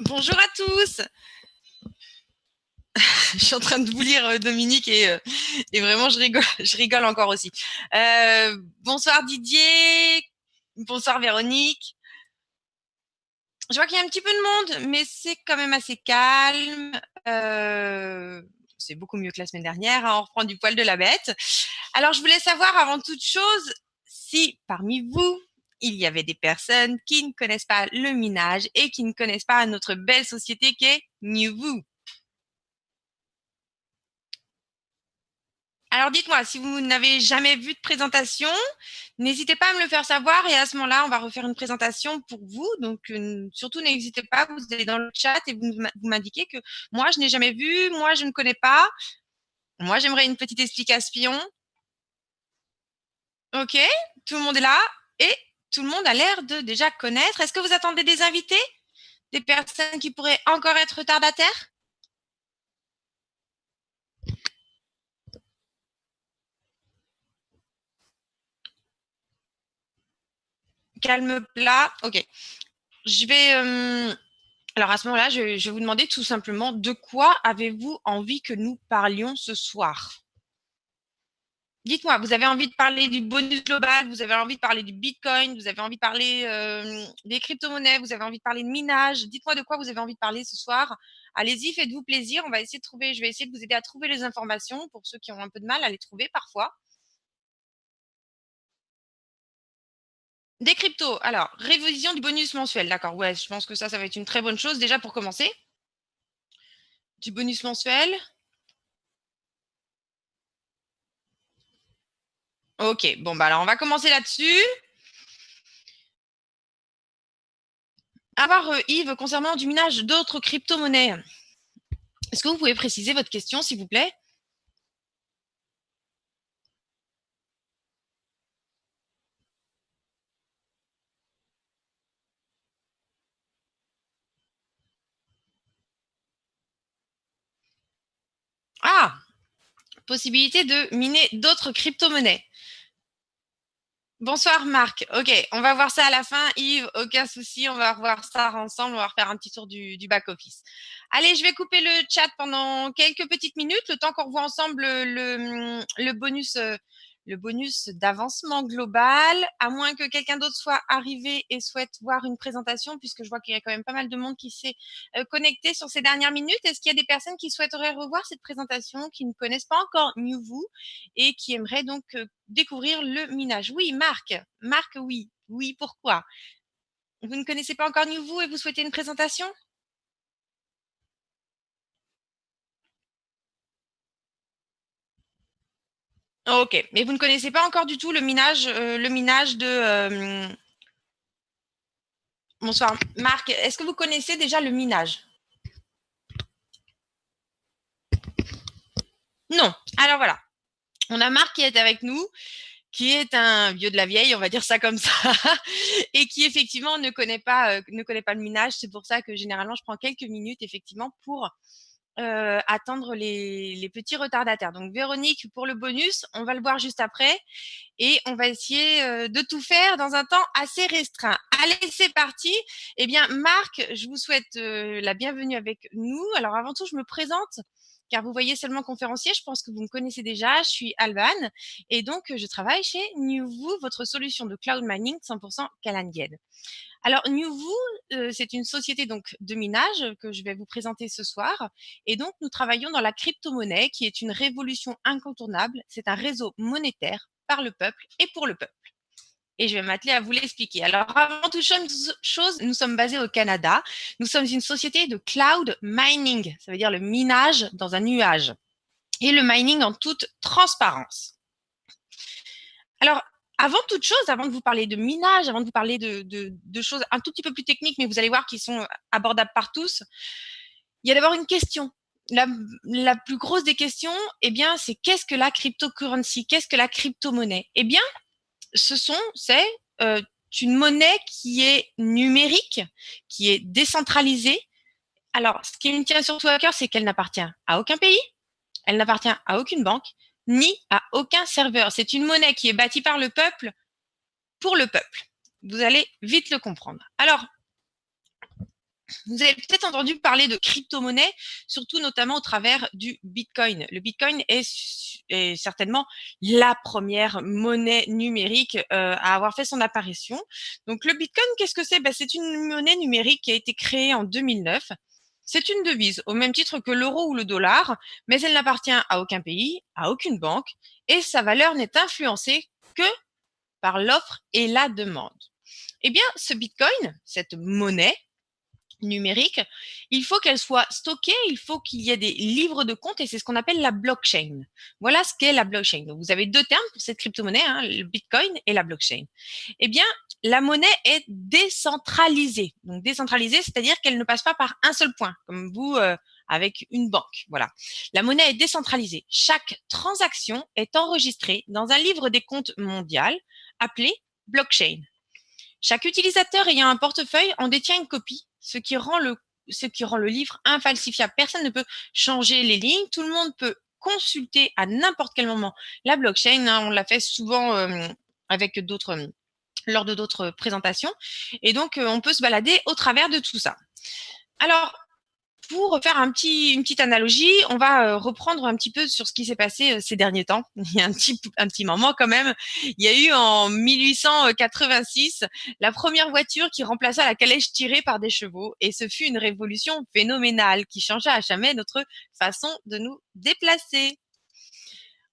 Bonjour à tous. Je suis en train de vous lire Dominique et vraiment je rigole encore aussi. Bonsoir Didier, bonsoir Véronique. Je vois qu'il y a un petit peu de monde, mais c'est quand même assez calme. C'est beaucoup mieux que la semaine dernière, hein, on reprend du poil de la bête. Alors je voulais savoir avant toute chose si parmi vous, il y avait des personnes qui ne connaissent pas le minage et qui ne connaissent pas notre belle société qui est New Vous. Alors dites-moi, si vous n'avez jamais vu de présentation, n'hésitez pas à me le faire savoir et à ce moment-là, on va refaire une présentation pour vous. Donc surtout n'hésitez pas, vous allez dans le chat et vous m'indiquez que moi je n'ai jamais vu, moi je ne connais pas, moi j'aimerais une petite explication. Ok, tout le monde est là et tout le monde a l'air de déjà connaître. Est-ce que vous attendez des invités, des personnes qui pourraient encore être retardataires? Calme plat. Ok, je vais alors à ce moment-là, je vais vous demander tout simplement de quoi avez-vous envie que nous parlions ce soir? Dites-moi, vous avez envie de parler du bonus global, vous avez envie de parler du Bitcoin, vous avez envie de parler des crypto-monnaies, vous avez envie de parler de minage. Dites-moi de quoi vous avez envie de parler ce soir. Allez-y, faites-vous plaisir. On va essayer de trouver, je vais essayer de vous aider à trouver les informations pour ceux qui ont un peu de mal à les trouver parfois. Des cryptos. Alors, révision du bonus mensuel. D'accord, ouais, je pense que ça va être une très bonne chose déjà pour commencer. Du bonus mensuel. Ok, bon, bah alors on va commencer là-dessus. À voir, Yves, concernant du minage d'autres crypto-monnaies, est-ce que vous pouvez préciser votre question, s'il vous plaît? Ah, possibilité de miner d'autres crypto-monnaies. Bonsoir Marc. Ok, on va voir ça à la fin. Yves, aucun souci, on va revoir ça ensemble. On va refaire un petit tour du back-office. Allez, je vais couper le chat pendant quelques petites minutes, le temps qu'on revoit ensemble le bonus d'avancement global, à moins que quelqu'un d'autre soit arrivé et souhaite voir une présentation, puisque je vois qu'il y a quand même pas mal de monde qui s'est connecté sur ces dernières minutes. Est-ce qu'il y a des personnes qui souhaiteraient revoir cette présentation, qui ne connaissent pas encore NewVoo et qui aimeraient donc découvrir le minage? Oui, Marc. Marc, oui. Oui, pourquoi? Vous ne connaissez pas encore NewVoo et vous souhaitez une présentation? Ok, mais vous ne connaissez pas encore du tout le minage de. Bonsoir, Marc. Est-ce que vous connaissez déjà le minage? Non. Alors voilà, on a Marc qui est avec nous, qui est un vieux de la vieille, on va dire ça comme ça, et qui effectivement ne connaît pas le minage. C'est pour ça que généralement je prends quelques minutes effectivement pour attendre les petits retardataires. Donc Véronique pour le bonus, on va le voir juste après. Et on va essayer de tout faire dans un temps assez restreint. Allez, c'est parti. Eh bien, Marc, je vous souhaite la bienvenue avec nous. Alors, avant tout, je me présente, car vous voyez seulement conférencier. Je pense que vous me connaissez déjà. Je suis Alban et donc je travaille chez NewVoo, votre solution de cloud mining 100% canadienne. Alors, NewVoo, c'est une société donc de minage que je vais vous présenter ce soir. Et donc, nous travaillons dans la crypto-monnaie, qui est une révolution incontournable. C'est un réseau monétaire par le peuple et pour le peuple. Et je vais m'atteler à vous l'expliquer. Alors, avant toute chose, nous sommes basés au Canada. Nous sommes une société de cloud mining. Ça veut dire le minage dans un nuage. Et le mining en toute transparence. Alors, avant toute chose, avant de vous parler de minage, avant de vous parler de choses un tout petit peu plus techniques, mais vous allez voir qui sont abordables par tous, il y a d'abord une question. La plus grosse des questions, eh bien, c'est qu'est-ce que la cryptocurrency? Qu'est-ce que la crypto-monnaie? Eh bien, c'est euh, une monnaie qui est numérique, qui est décentralisée. Alors, ce qui me tient surtout à cœur, c'est qu'elle n'appartient à aucun pays, elle n'appartient à aucune banque, ni à aucun serveur. C'est une monnaie qui est bâtie par le peuple pour le peuple. Vous allez vite le comprendre. Alors, Vous avez peut-être entendu parler de crypto-monnaie, surtout notamment au travers du Bitcoin. Le Bitcoin est certainement la première monnaie numérique à avoir fait son apparition. Donc le Bitcoin, qu'est-ce que c'est? C'est une monnaie numérique qui a été créée en 2009. C'est une devise au même titre que l'euro ou le dollar, mais elle n'appartient à aucun pays, à aucune banque, et sa valeur n'est influencée que par l'offre et la demande. Eh bien, ce Bitcoin, cette monnaie, numérique, il faut qu'elle soit stockée, il faut qu'il y ait des livres de compte et c'est ce qu'on appelle la blockchain. Voilà ce qu'est la blockchain. Donc, vous avez deux termes pour cette crypto-monnaie, hein, le Bitcoin et la blockchain. Eh bien, la monnaie est décentralisée. Donc, décentralisée, c'est-à-dire qu'elle ne passe pas par un seul point, comme vous avec une banque. Voilà. La monnaie est décentralisée. Chaque transaction est enregistrée dans un livre des comptes mondial appelé blockchain. Chaque utilisateur ayant un portefeuille en détient une copie, ce qui rend le livre infalsifiable. Personne ne peut changer les lignes, tout le monde peut consulter à n'importe quel moment la blockchain, hein, on l'a fait souvent avec d'autres lors de d'autres présentations et donc on peut se balader au travers de tout ça. Alors, pour faire une petite analogie, on va reprendre un petit peu sur ce qui s'est passé ces derniers temps. Il y a un petit moment quand même. Il y a eu en 1886 la première voiture qui remplaça la calèche tirée par des chevaux. Et ce fut une révolution phénoménale qui changea à jamais notre façon de nous déplacer.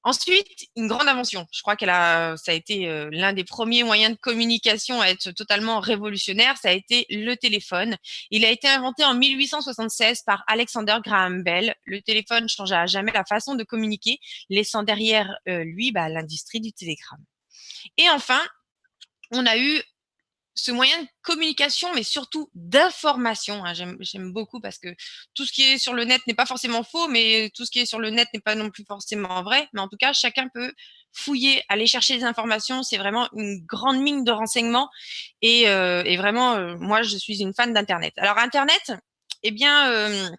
Ensuite, une grande invention. Je crois ça a été l'un des premiers moyens de communication à être totalement révolutionnaire. Ça a été le téléphone. Il a été inventé en 1876 par Alexander Graham Bell. Le téléphone changea à jamais la façon de communiquer, laissant derrière lui l'industrie du télégramme. Et enfin, on a eu ce moyen de communication, mais surtout d'information. Hein, j'aime beaucoup parce que tout ce qui est sur le net n'est pas forcément faux, mais tout ce qui est sur le net n'est pas non plus forcément vrai. Mais en tout cas, chacun peut fouiller, aller chercher des informations. C'est vraiment une grande mine de renseignements. Et vraiment, moi, je suis une fan d'Internet. Alors, Internet, eh bien,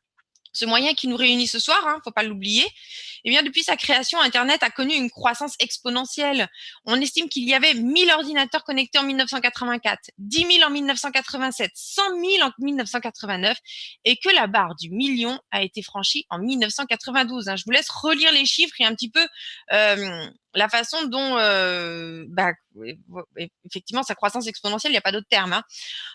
ce moyen qui nous réunit ce soir, hein, faut pas l'oublier, eh bien, depuis sa création, Internet a connu une croissance exponentielle. On estime qu'il y avait 1000 ordinateurs connectés en 1984, 10 000 en 1987, 100 000 en 1989 et que la barre du million a été franchie en 1992. Hein. Je vous laisse relire les chiffres et un petit peu la façon dont, effectivement, sa croissance exponentielle, il n'y a pas d'autre terme. Hein.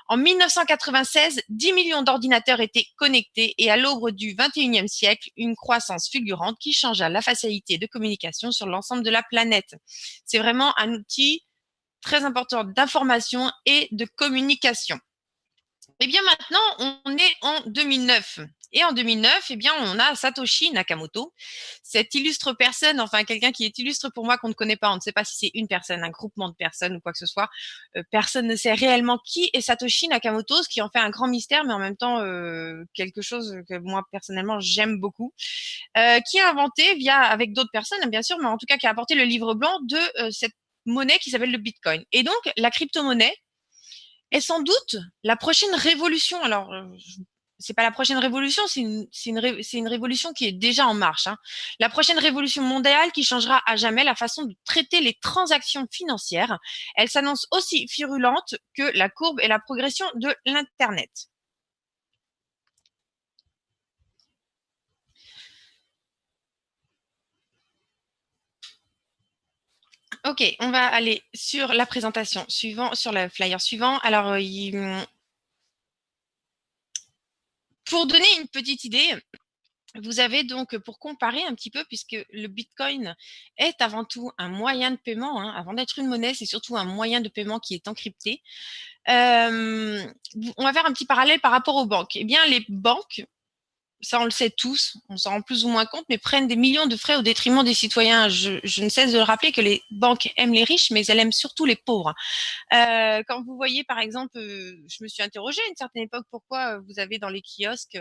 En 1996, 10 millions d'ordinateurs étaient connectés et à l'aube du 21e siècle, une croissance fulgurante qui changea la facilité de communication sur l'ensemble de la planète. C'est vraiment un outil très important d'information et de communication. Eh bien maintenant, on est en 2009. Et en 2009, eh bien, on a Satoshi Nakamoto, cette illustre personne, enfin quelqu'un qui est illustre pour moi qu'on ne connaît pas. On ne sait pas si c'est une personne, un groupement de personnes ou quoi que ce soit. Personne ne sait réellement qui est Satoshi Nakamoto, ce qui en fait un grand mystère, mais en même temps quelque chose que moi personnellement j'aime beaucoup. Qui a inventé, avec d'autres personnes bien sûr, mais en tout cas qui a apporté le livre blanc de cette monnaie qui s'appelle le Bitcoin. Et donc la crypto-monnaie est sans doute la prochaine révolution. Alors, c'est pas la prochaine révolution, c'est une révolution qui est déjà en marche. Hein. La prochaine révolution mondiale qui changera à jamais la façon de traiter les transactions financières. Elle s'annonce aussi virulente que la courbe et la progression de l'Internet. Ok, on va aller sur la présentation suivante, sur le flyer suivant. Alors, pour donner une petite idée, vous avez donc, pour comparer un petit peu, puisque le Bitcoin est avant tout un moyen de paiement, hein, avant d'être une monnaie, c'est surtout un moyen de paiement qui est encrypté. On va faire un petit parallèle par rapport aux banques. Eh bien, les banques, ça on le sait tous, on s'en rend plus ou moins compte, mais prennent des millions de frais au détriment des citoyens. Je ne cesse de le rappeler que les banques aiment les riches, mais elles aiment surtout les pauvres. Quand vous voyez, par exemple, je me suis interrogée à une certaine époque pourquoi vous avez dans les kiosques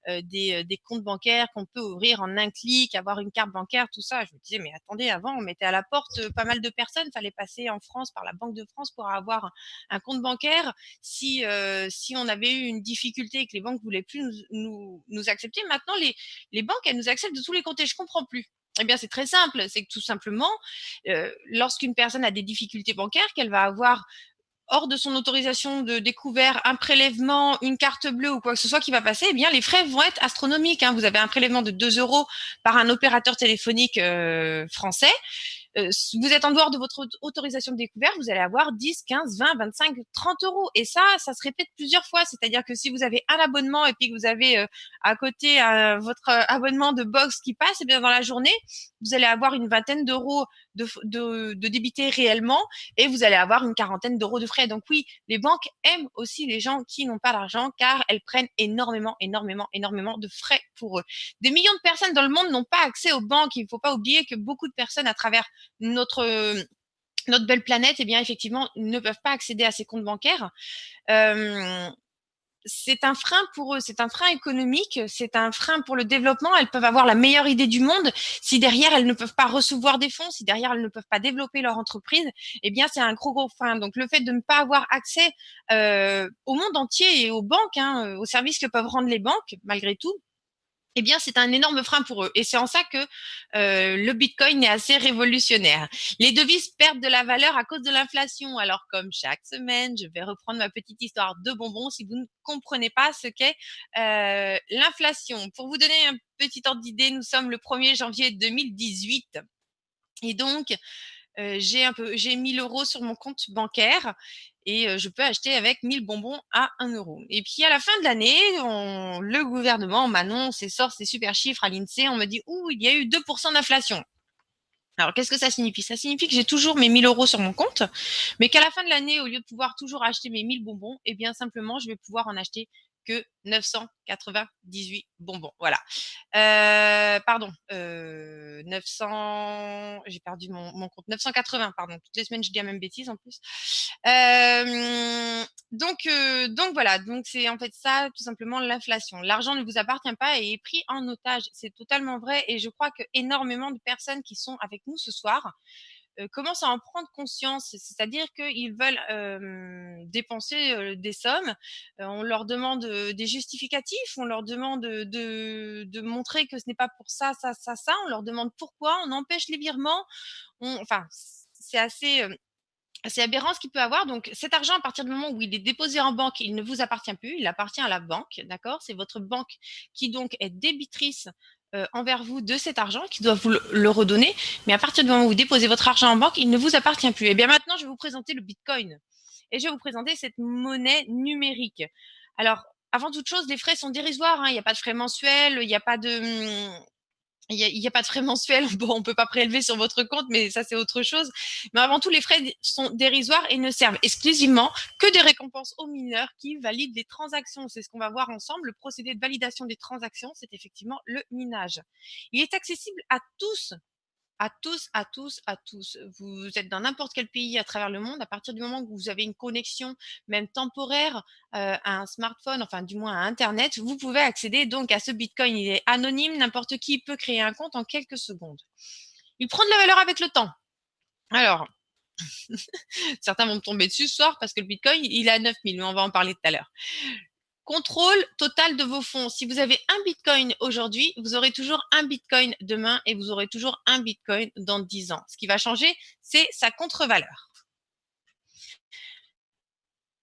des comptes bancaires qu'on peut ouvrir en un clic, avoir une carte bancaire, tout ça. Je me disais, mais attendez, avant, on mettait à la porte pas mal de personnes. Il fallait passer en France par la Banque de France pour avoir un compte bancaire. Si on avait eu une difficulté et que les banques voulaient plus nous accepter, maintenant, les banques, elles nous acceptent de tous les côtés. Je comprends plus. Eh bien, c'est très simple. C'est que tout simplement, lorsqu'une personne a des difficultés bancaires, qu'elle va avoir hors de son autorisation de découvert, un prélèvement, une carte bleue ou quoi que ce soit qui va passer, eh bien, les frais vont être astronomiques, hein. Vous avez un prélèvement de 2 euros par un opérateur téléphonique français. Vous êtes en dehors de votre autorisation de découvert, vous allez avoir 10, 15, 20, 25, 30 euros. Et ça se répète plusieurs fois. C'est-à-dire que si vous avez un abonnement et puis que vous avez à côté votre abonnement de box qui passe, eh bien dans la journée, vous allez avoir une vingtaine d'euros de débité réellement et vous allez avoir une quarantaine d'euros de frais. Donc oui, les banques aiment aussi les gens qui n'ont pas d'argent car elles prennent énormément, énormément, énormément de frais pour eux. Des millions de personnes dans le monde n'ont pas accès aux banques. Il ne faut pas oublier que beaucoup de personnes à travers notre belle planète, eh bien, effectivement, ne peuvent pas accéder à ces comptes bancaires. C'est un frein pour eux, c'est un frein économique, c'est un frein pour le développement. Elles peuvent avoir la meilleure idée du monde. Si derrière, elles ne peuvent pas recevoir des fonds, si derrière, elles ne peuvent pas développer leur entreprise, eh bien, c'est un gros, gros frein. Donc, le fait de ne pas avoir accès au monde entier et aux banques, hein, aux services que peuvent rendre les banques, malgré tout, eh bien, c'est un énorme frein pour eux. Et c'est en ça que le Bitcoin est assez révolutionnaire. Les devises perdent de la valeur à cause de l'inflation. Alors, comme chaque semaine, je vais reprendre ma petite histoire de bonbons si vous ne comprenez pas ce qu'est l'inflation. Pour vous donner un petit ordre d'idée, nous sommes le 1er janvier 2018. Et donc, j'ai 1000 euros sur mon compte bancaire et je peux acheter avec 1000 bonbons à 1 euro. Et puis à la fin de l'année, le gouvernement m'annonce et sort ses super chiffres à l'INSEE. On me dit, ouh, il y a eu 2% d'inflation. Alors, qu'est-ce que ça signifie? Ça signifie que j'ai toujours mes 1000 euros sur mon compte, mais qu'à la fin de l'année, au lieu de pouvoir toujours acheter mes 1000 bonbons, eh bien, simplement, je vais pouvoir en acheter que 998 bonbons. Voilà. Pardon, 900, j'ai perdu mon compte, 980, pardon. Toutes les semaines, je dis la même bêtise en plus. Donc voilà, donc c'est en fait ça, tout simplement l'inflation. L'argent ne vous appartient pas et est pris en otage. C'est totalement vrai et je crois que énormément de personnes qui sont avec nous ce soir commencent à en prendre conscience. C'est-à-dire qu'ils veulent dépenser des sommes. On leur demande des justificatifs, on leur demande de montrer que ce n'est pas pour ça, ça, ça, ça. On leur demande pourquoi, on empêche les virements. Enfin, c'est assez aberrant ce qu'il peut avoir. Donc, cet argent, à partir du moment où il est déposé en banque, il ne vous appartient plus, il appartient à la banque, d'accord? C'est votre banque qui donc est débitrice envers vous de cet argent, qui doit vous le redonner. Mais à partir du moment où vous déposez votre argent en banque, il ne vous appartient plus. Et bien maintenant, je vais vous présenter le Bitcoin. Et je vais vous présenter cette monnaie numérique. Alors, avant toute chose, les frais sont dérisoires, hein. Il n'y a pas de frais mensuels, il n'y a pas de il y a pas de frais mensuels. Bon, on peut pas prélever sur votre compte, mais ça, c'est autre chose. Mais avant tout, les frais sont dérisoires et ne servent exclusivement que des récompenses aux mineurs qui valident les transactions. C'est ce qu'on va voir ensemble. Le procédé de validation des transactions, c'est effectivement le minage. Il est accessible à tous, à tous, à tous, à tous. Vous êtes dans n'importe quel pays à travers le monde, à partir du moment où vous avez une connexion, même temporaire, à un smartphone, enfin du moins à Internet, vous pouvez accéder donc à ce Bitcoin. Il est anonyme, n'importe qui peut créer un compte en quelques secondes. Il prend de la valeur avec le temps. Alors, certains vont me tomber dessus ce soir parce que le Bitcoin, il est à 9000, mais on va en parler tout à l'heure. Contrôle total de vos fonds. Si vous avez un Bitcoin aujourd'hui, vous aurez toujours un Bitcoin demain et vous aurez toujours un Bitcoin dans 10 ans. Ce qui va changer, c'est sa contre-valeur.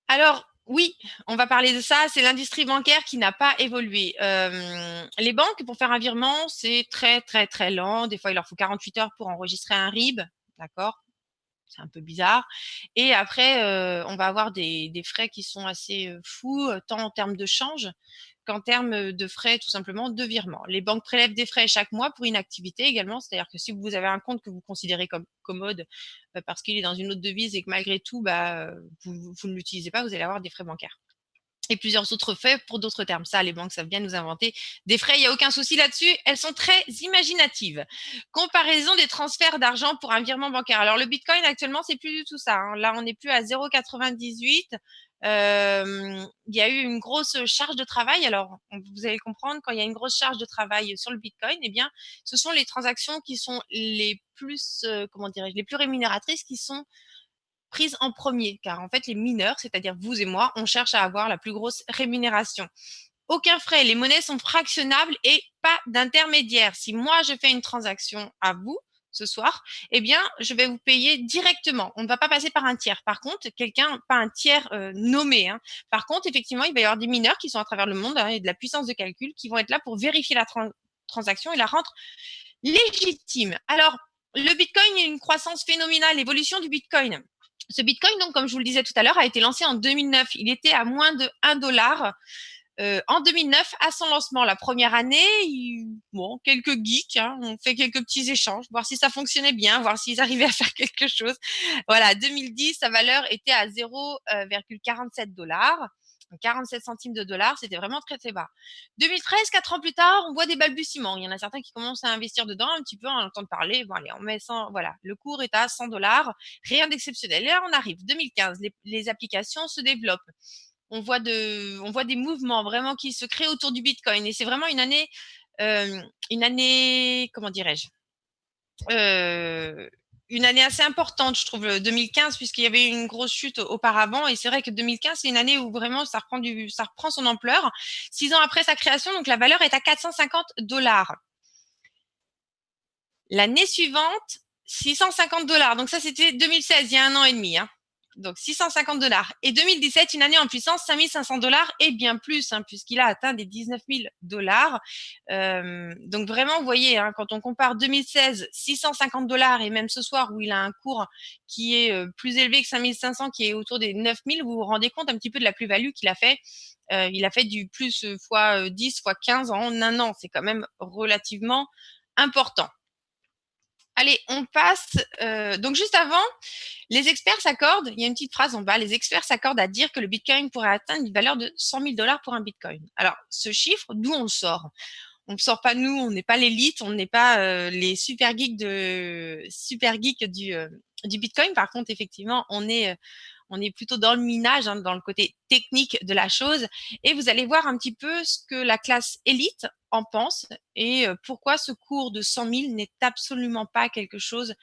Alors, oui, on va parler de ça. C'est l'industrie bancaire qui n'a pas évolué. Les banques, pour faire un virement, c'est très, très, très lent. Des fois, il leur faut 48 heures pour enregistrer un RIB. D'accord? C'est un peu bizarre. Et après, on va avoir des frais qui sont assez fous, tant en termes de change qu'en termes de frais tout simplement de virement. Les banques prélèvent des frais chaque mois pour une activité également, c'est-à-dire que si vous avez un compte que vous considérez comme commode parce qu'il est dans une autre devise et que malgré tout, vous ne l'utilisez pas, vous allez avoir des frais bancaires. Et plusieurs autres frais pour d'autres termes. Ça, les banques savent bien nous inventer des frais, il n'y a aucun souci là-dessus. Elles sont très imaginatives. Comparaison des transferts d'argent pour un virement bancaire. Alors, le Bitcoin, actuellement, c'est plus du tout ça, hein. Là, on n'est plus à 0,98. Il y a eu une grosse charge de travail. Alors, vous allez comprendre, quand il y a une grosse charge de travail sur le Bitcoin, eh bien, ce sont les transactions qui sont les plus, comment dirais-je, les plus rémunératrices qui sont prise en premier, car en fait, les mineurs, c'est-à-dire vous et moi, on cherche à avoir la plus grosse rémunération. Aucun frais, les monnaies sont fractionnables et pas d'intermédiaire. Si moi, je fais une transaction à vous, ce soir, eh bien, je vais vous payer directement. On ne va pas passer par un tiers. Par contre, pas un tiers nommé. Hein. Par contre, effectivement, il va y avoir des mineurs qui sont à travers le monde et de la puissance de calcul qui vont être là pour vérifier la transaction et la rendre légitime. Alors, le Bitcoin a une croissance phénoménale, l'évolution du Bitcoin. Ce Bitcoin, donc, comme je vous le disais tout à l'heure, a été lancé en 2009. Il était à moins de 1 dollar. En 2009, à son lancement, la première année, quelques geeks ont fait quelques petits échanges, voir si ça fonctionnait bien, voir s'ils arrivaient à faire quelque chose. Voilà, 2010, sa valeur était à 0,47 dollars. 47 centimes de dollars, c'était vraiment très très bas. 2013, 4 ans plus tard, on voit des balbutiements. Il y en a certains qui commencent à investir dedans un petit peu, on entend parler. Bon, allez, on met 100, voilà, le cours est à 100 dollars, rien d'exceptionnel. Et là, on arrive, 2015, les applications se développent. On voit des mouvements vraiment qui se créent autour du Bitcoin. Et c'est vraiment une année, comment dirais-je, une année assez importante, je trouve, 2015, puisqu'il y avait une grosse chute auparavant. Et c'est vrai que 2015, c'est une année où vraiment ça reprend son ampleur. 6 ans après sa création, donc la valeur est à 450 dollars. L'année suivante, 650 dollars. Donc ça, c'était 2016, il y a 1 an et demi. Hein. Donc 650 dollars. Et 2017, une année en puissance, 5500 dollars et bien plus, hein, puisqu'il a atteint des 19 000 dollars. Donc vraiment, vous voyez, hein, quand on compare 2016, 650 dollars et même ce soir où il a un cours qui est plus élevé que 5500, qui est autour des 9 000, vous vous rendez compte un petit peu de la plus-value qu'il a fait. Il a fait du plus fois 10, fois 15 en 1 an. C'est quand même relativement important. Allez, on passe. Donc, juste avant, les experts s'accordent, il y a une petite phrase en bas, les experts s'accordent à dire que le Bitcoin pourrait atteindre une valeur de 100 000 dollars pour un Bitcoin. Alors, ce chiffre, d'où on le sort? On ne sort pas nous, on n'est pas l'élite, on n'est pas les super geeks du Bitcoin. Par contre, effectivement, on est plutôt dans le minage, hein, dans le côté technique de la chose. Et vous allez voir un petit peu ce que la classe élite en pense et pourquoi ce cours de 100 000 n'est absolument pas quelque chose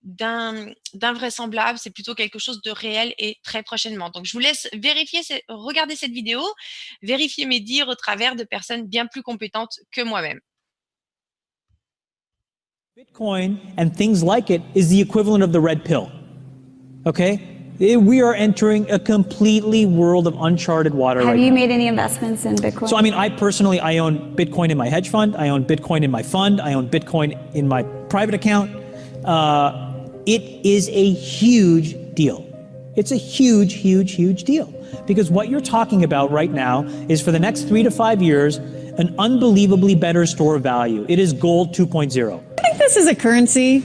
d'invraisemblable. C'est plutôt quelque chose de réel et très prochainement. Donc, je vous laisse regarder cette vidéo, vérifier mes dires au travers de personnes bien plus compétentes que moi-même. Bitcoin and things like it is the equivalent of the red pill. Okay? We are entering a completely world of uncharted water right now. Have you made any investments in Bitcoin? So, I mean, I own Bitcoin in my hedge fund. I own Bitcoin in my fund. I own Bitcoin in my private account. It is a huge deal. It's a huge, huge, huge deal. Because what you're talking about right now is for the next 3 to 5 years, an unbelievably better store of value. It is gold 2.0. I think this is a currency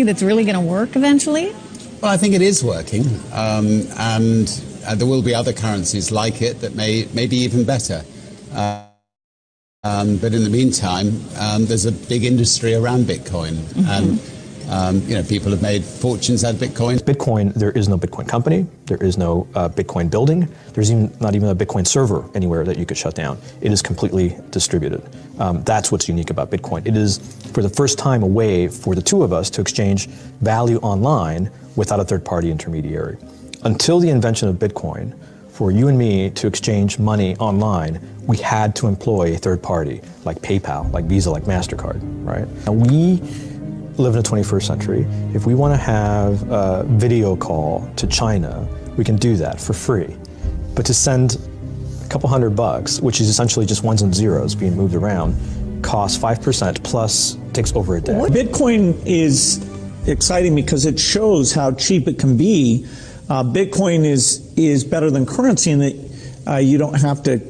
that's really going to work eventually. Well, I think it is working, and there will be other currencies like it that may be even better. But in the meantime, there's a big industry around Bitcoin, and people have made fortunes out of Bitcoin. Bitcoin, there is no Bitcoin company, there is no Bitcoin building, there's not even a Bitcoin server anywhere that you could shut down. It is completely distributed. That's what's unique about Bitcoin. It is, for the first time, a way for the two of us to exchange value online without a third-party intermediary. Until the invention of Bitcoin, for you and me to exchange money online, we had to employ a third party, like PayPal, like Visa, like MasterCard, right? And we live in the 21st century. If we want to have a video call to China, we can do that for free. But to send a couple $100, which is essentially just ones and zeros being moved around, costs 5% plus takes over a day. Bitcoin is exciting because it shows how cheap it can be. Bitcoin is better than currency in that you don't have to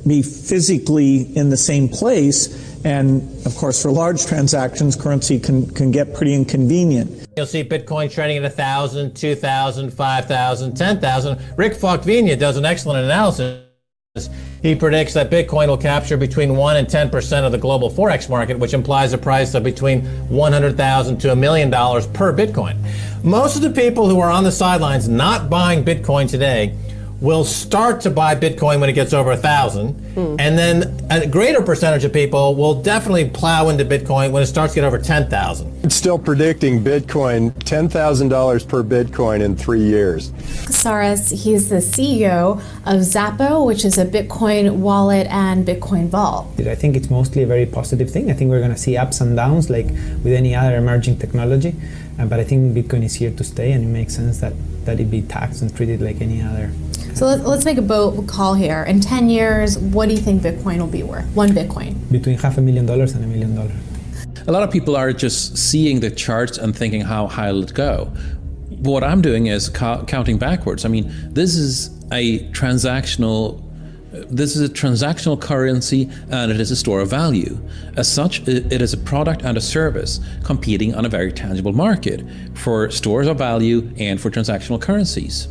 be physically in the same place. And of course, for large transactions, currency can get pretty inconvenient. You'll see Bitcoin trading at 1,000, 2,000, 5,000, 10,000. Rick Falkvinia does an excellent analysis. He predicts that Bitcoin will capture between 1 and 10% of the global Forex market, which implies a price of between $100,000 to $1 million per Bitcoin. Most of the people who are on the sidelines not buying Bitcoin today will start to buy Bitcoin when it gets over 1,000, and then a greater percentage of people will definitely plow into Bitcoin when it starts to get over 10,000. It's still predicting Bitcoin $10,000 per Bitcoin in 3 years. Casares, he's the CEO of Zappo, which is a Bitcoin wallet and Bitcoin vault. I think it's mostly a very positive thing. I think we're going to see ups and downs like with any other emerging technology, but I think Bitcoin is here to stay, and it makes sense that it be taxed and treated like any other. So let's make a bold call here. In 10 years, what do you think Bitcoin will be worth? One Bitcoin? Between $500,000 and $1 million. A lot of people are just seeing the charts and thinking, how high will it go? What I'm doing is counting backwards. I mean, this is a transactional currency, and it is a store of value. As such, it is a product and a service competing on a very tangible market for stores of value and for transactional currencies.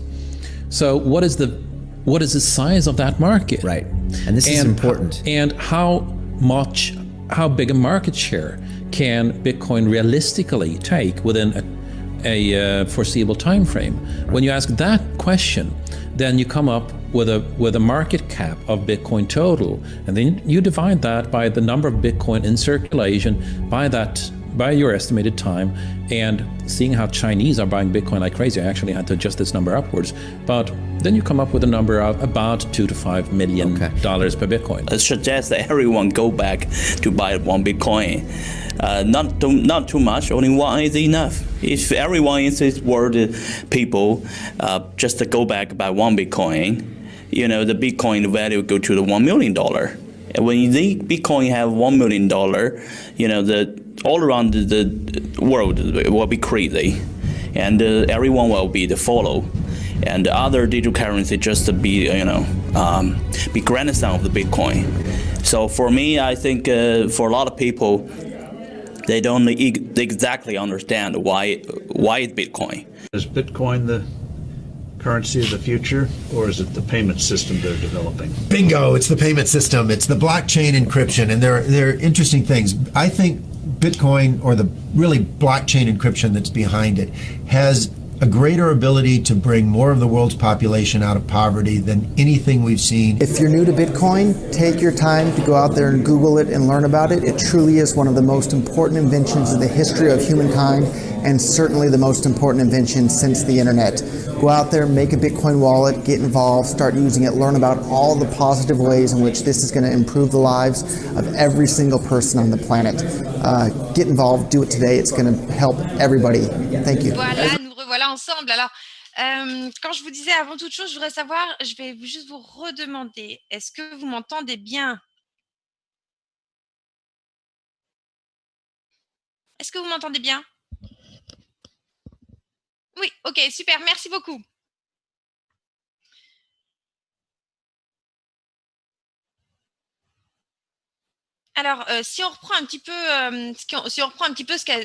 So what is the size of that market? Right. And this is important. And how big a market share can Bitcoin realistically take within a foreseeable time frame? When you ask that question, then you come up with a market cap of Bitcoin total, and then you divide that by the number of Bitcoin in circulation, by your estimated time, and seeing how Chinese are buying Bitcoin like crazy. I actually had to adjust this number upwards, but then you come up with a number of about $2 to $5 million per Bitcoin. I suggest that everyone go back to buy one Bitcoin. Not too much, only one is enough. If everyone in this world, people, just to go back buy one Bitcoin, the Bitcoin value go to the $1 million. And when the Bitcoin have $1 million, all around the world will be crazy, and everyone will be the follow, and other digital currency just to be be grandson of the Bitcoin. So for me, I think for a lot of people, they don't exactly understand why it's Bitcoin. Is Bitcoin the currency of the future, or is it the payment system they're developing? Bingo! It's the payment system. It's the blockchain encryption, and they're interesting things. I think Bitcoin, or the really blockchain encryption that's behind it, has a greater ability to bring more of the world's population out of poverty than anything we've seen. If you're new to Bitcoin, take your time to go out there and Google it and learn about it. It truly is one of the most important inventions in the history of humankind, and certainly the most important invention since the internet. Go out there, make a Bitcoin wallet, get involved, start using it, learn about all the positive ways in which this is going to improve the lives of every single person on the planet. Get involved, do it today. It's going to help everybody. Thank you. Voilà, nous revoilà ensemble. Alors, quand je vous disais avant toute chose, je voudrais savoir, je vais juste vous redemander, est-ce que vous m'entendez bien? Est-ce que vous m'entendez bien? Oui, ok, super, merci beaucoup. Alors, si on reprend un petit peu,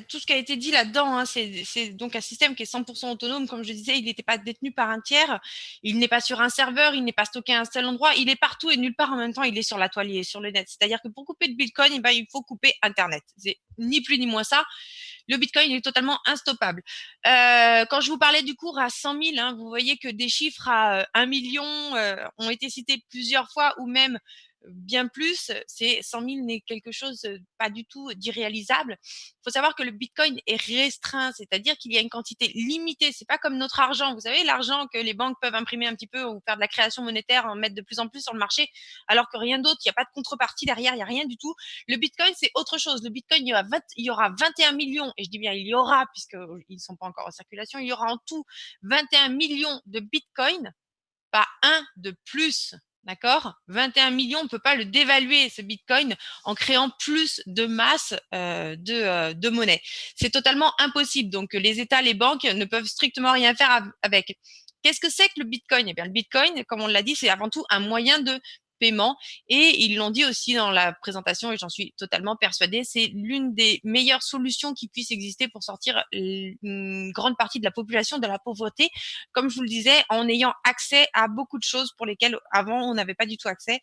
tout ce qui a été dit là-dedans, hein, c'est donc un système qui est 100% autonome. Comme je disais, il n'était pas détenu par un tiers. Il n'est pas sur un serveur, il n'est pas stocké à un seul endroit. Il est partout et nulle part en même temps. Il est sur la toile, il est sur le net. C'est-à-dire que pour couper de Bitcoin, il faut couper Internet. C'est ni plus ni moins ça. Le Bitcoin est totalement instoppable. Quand je vous parlais du cours à 100 000, hein, vous voyez que des chiffres à 1 million ont été cités plusieurs fois, ou même bien plus. 100 000 n'est quelque chose pas du tout d'irréalisable. Il faut savoir que le Bitcoin est restreint, c'est-à-dire qu'il y a une quantité limitée. C'est pas comme notre argent. Vous savez, l'argent que les banques peuvent imprimer un petit peu ou faire de la création monétaire, en mettre de plus en plus sur le marché, alors que rien d'autre, il n'y a pas de contrepartie derrière, il n'y a rien du tout. Le Bitcoin, c'est autre chose. Le Bitcoin, il y aura 21 millions, et je dis bien il y aura, puisqu'ils ne sont pas encore en circulation, il y aura en tout 21 millions de Bitcoin, pas un de plus. D'accord? 21 millions, on ne peut pas le dévaluer, ce Bitcoin, en créant plus de masse de monnaie. C'est totalement impossible. Donc, les États, les banques ne peuvent strictement rien faire avec. Qu'est-ce que c'est que le Bitcoin? Eh bien, le Bitcoin, comme on l'a dit, c'est avant tout un moyen de paiement, et ils l'ont dit aussi dans la présentation, et j'en suis totalement persuadée, c'est l'une des meilleures solutions qui puisse exister pour sortir une grande partie de la population de la pauvreté, comme je vous le disais, en ayant accès à beaucoup de choses pour lesquelles avant on n'avait pas du tout accès,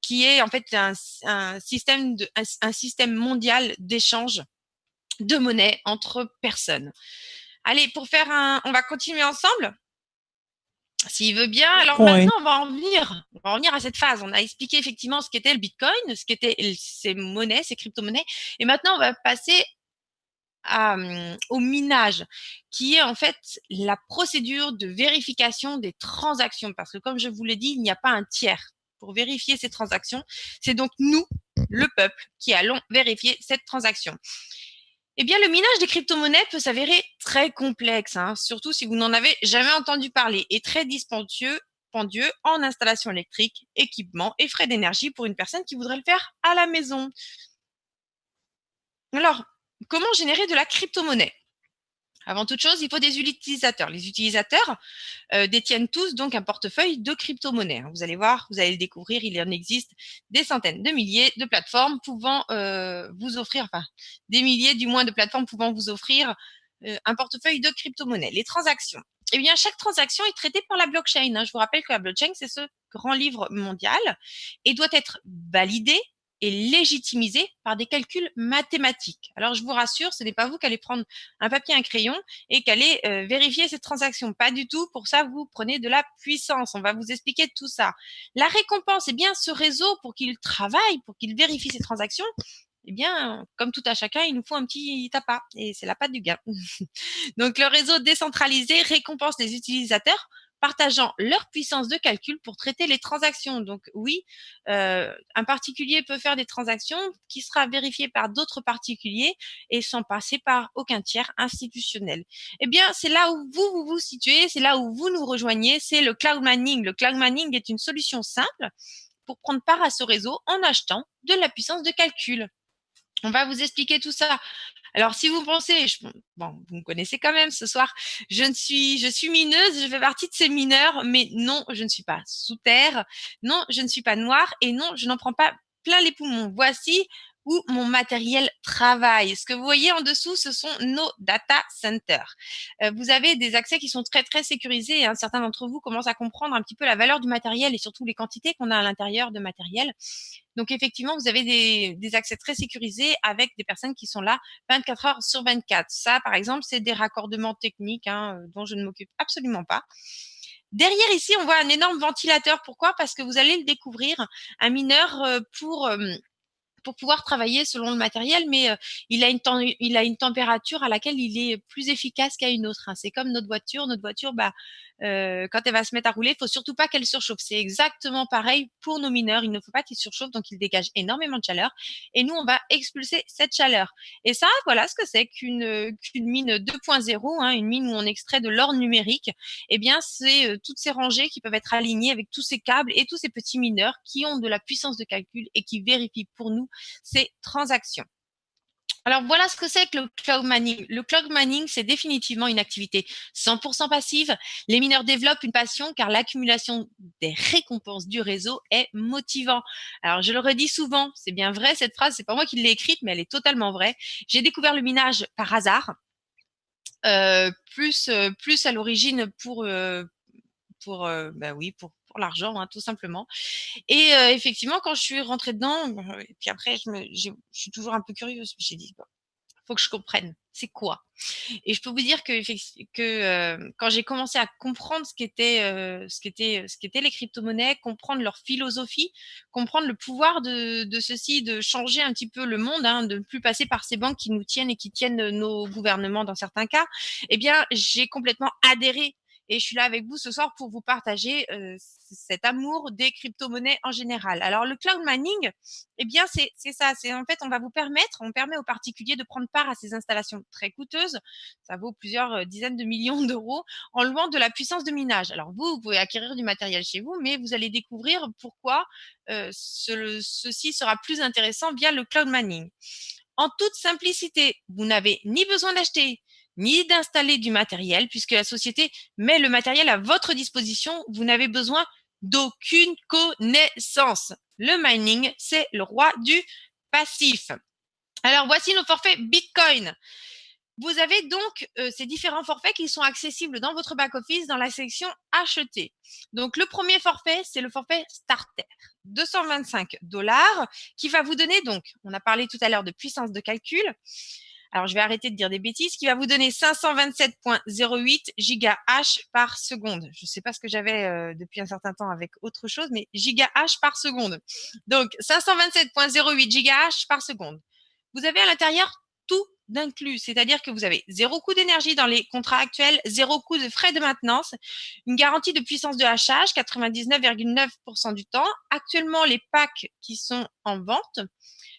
qui est en fait un système mondial d'échange de monnaie entre personnes. Allez, on va continuer ensemble. S'il veut bien. Alors Bitcoin. maintenant, on va en venir à cette phase. On a expliqué effectivement ce qu'était le Bitcoin, ce qu'étaient ces monnaies, ces crypto-monnaies. Et maintenant, on va passer au minage, qui est en fait la procédure de vérification des transactions. Parce que comme je vous l'ai dit, il n'y a pas un tiers pour vérifier ces transactions. C'est donc nous, le peuple, qui allons vérifier cette transaction. Eh bien, le minage des crypto-monnaies peut s'avérer très complexe, hein, surtout si vous n'en avez jamais entendu parler, et très dispendieux en installation électrique, équipement et frais d'énergie pour une personne qui voudrait le faire à la maison. Alors, comment générer de la crypto-monnaie? Avant toute chose, il faut des utilisateurs. Les utilisateurs détiennent tous donc un portefeuille de crypto-monnaies. Vous allez voir, vous allez le découvrir, il en existe des centaines de milliers de plateformes pouvant vous offrir, enfin des milliers du moins de plateformes pouvant vous offrir un portefeuille de crypto-monnaies. Les transactions. Eh bien, chaque transaction est traitée par la blockchain. Je vous rappelle que la blockchain, c'est ce grand livre mondial et doit être validée et légitimisé par des calculs mathématiques. Alors, je vous rassure, ce n'est pas vous qui allez prendre un papier, un crayon et qui allez vérifier cette transaction. Pas du tout. Pour ça, vous prenez de la puissance. On va vous expliquer tout ça. La récompense, eh bien, ce réseau, pour qu'il travaille, pour qu'il vérifie ces transactions, eh bien, comme tout à chacun, il nous faut un petit tapas. Et c'est la patte du gain. Donc, le réseau décentralisé récompense les utilisateurs partageant leur puissance de calcul pour traiter les transactions. Donc oui, un particulier peut faire des transactions qui sera vérifiées par d'autres particuliers et sans passer par aucun tiers institutionnel. Eh bien, c'est là où vous vous situez, c'est là où vous nous rejoignez, c'est le cloud mining. Le cloud mining est une solution simple pour prendre part à ce réseau en achetant de la puissance de calcul. On va vous expliquer tout ça. Alors, si vous pensez, bon, vous me connaissez quand même ce soir, je suis mineuse, je fais partie de ces mineurs, mais non, je ne suis pas sous terre, non, je ne suis pas noire et non, je n'en prends pas plein les poumons. Voici où mon matériel travaille. Ce que vous voyez en dessous, ce sont nos data centers. Vous avez des accès qui sont très, très sécurisés et certains d'entre vous commencent à comprendre un petit peu la valeur du matériel et surtout les quantités qu'on a à l'intérieur de matériel. Donc, effectivement, vous avez des accès très sécurisés avec des personnes qui sont là 24 heures sur 24. Ça, par exemple, c'est des raccordements techniques dont je ne m'occupe absolument pas. Derrière, ici, on voit un énorme ventilateur. Pourquoi? Parce que vous allez le découvrir, un mineur pour pouvoir travailler selon le matériel, mais il a une température à laquelle il est plus efficace qu'à une autre. C'est comme notre voiture. Notre voiture, quand elle va se mettre à rouler, il faut surtout pas qu'elle surchauffe. C'est exactement pareil pour nos mineurs. Il ne faut pas qu'ils surchauffent, donc ils dégagent énormément de chaleur. Et nous, on va expulser cette chaleur. Et ça, voilà ce que c'est qu'une mine 2.0, une mine où on extrait de l'or numérique. Eh bien, c'est toutes ces rangées qui peuvent être alignées avec tous ces câbles et tous ces petits mineurs qui ont de la puissance de calcul et qui vérifient pour nous ces transactions. Alors voilà ce que c'est que le cloud mining. Le cloud mining, c'est définitivement une activité 100% passive. Les mineurs développent une passion car l'accumulation des récompenses du réseau est motivant. Alors je le redis souvent, c'est bien vrai cette phrase, c'est pas moi qui l'ai écrite, mais elle est totalement vraie. J'ai découvert le minage par hasard, plus à l'origine pour l'argent, tout simplement. Et effectivement, quand je suis rentrée dedans, et puis après, je suis toujours un peu curieuse. J'ai dit, faut que je comprenne, c'est quoi? Et je peux vous dire que quand j'ai commencé à comprendre ce qu'étaient les crypto-monnaies, comprendre leur philosophie, comprendre le pouvoir de ceci, de changer un petit peu le monde, de ne plus passer par ces banques qui nous tiennent et qui tiennent nos gouvernements dans certains cas, eh bien, j'ai complètement adhéré. Et je suis là avec vous ce soir pour vous partager cet amour des crypto-monnaies en général. Alors, le cloud mining, eh bien, c'est ça. C'est en fait, on permet aux particuliers de prendre part à ces installations très coûteuses. Ça vaut plusieurs dizaines de millions d'euros en louant de la puissance de minage. Alors, vous pouvez acquérir du matériel chez vous, mais vous allez découvrir pourquoi ceci sera plus intéressant via le cloud mining. En toute simplicité, vous n'avez ni besoin d'acheter, ni d'installer du matériel, puisque la société met le matériel à votre disposition. Vous n'avez besoin d'aucune connaissance. Le mining, c'est le roi du passif. Alors, voici nos forfaits Bitcoin. Vous avez donc ces différents forfaits qui sont accessibles dans votre back-office dans la section Acheter. Donc, le premier forfait, c'est le forfait Starter, $225, qui va vous donner donc, on a parlé tout à l'heure de puissance de calcul. Alors, je vais arrêter de dire des bêtises, qui va vous donner 527.08 gigahash par seconde. Je ne sais pas ce que j'avais depuis un certain temps avec autre chose, mais gigahash par seconde. Donc, 527.08 gigahash par seconde. Vous avez à l'intérieur tout d'inclus, c'est-à-dire que vous avez 0 coût d'énergie dans les contrats actuels, 0 coût de frais de maintenance, une garantie de puissance de hachage, 99,9% du temps. Actuellement, les packs qui sont en vente,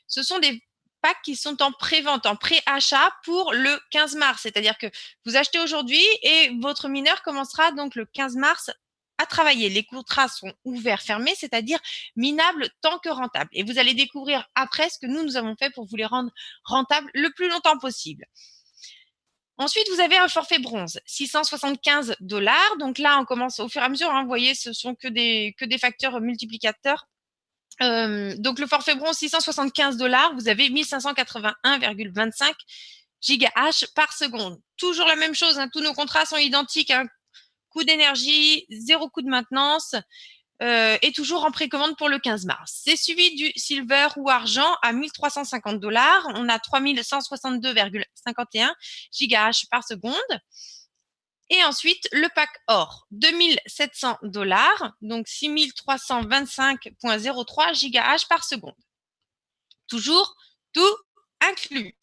ce sont des packs qui sont en pré-vente, en pré-achat pour le 15 mars. C'est-à-dire que vous achetez aujourd'hui et votre mineur commencera donc le 15 mars à travailler. Les contrats sont ouverts, fermés, c'est-à-dire minables tant que rentables. Et vous allez découvrir après ce que nous avons fait pour vous les rendre rentables le plus longtemps possible. Ensuite, vous avez un forfait bronze, 675 $. Donc là, on commence au fur et à mesure. Hein, vous voyez, ce sont que des facteurs multiplicateurs. Donc le forfait bronze, 675 $, vous avez 1581,25 gigahash par seconde. Toujours la même chose, hein, tous nos contrats sont identiques. Hein, coût d'énergie, 0 coût de maintenance et toujours en précommande pour le 15 mars. C'est suivi du silver ou argent à 1350 $. On a 3162,51 gigahash par seconde. Et ensuite, le pack or, 2700 $, donc 6325,03 gigahash par seconde. Toujours tout inclus.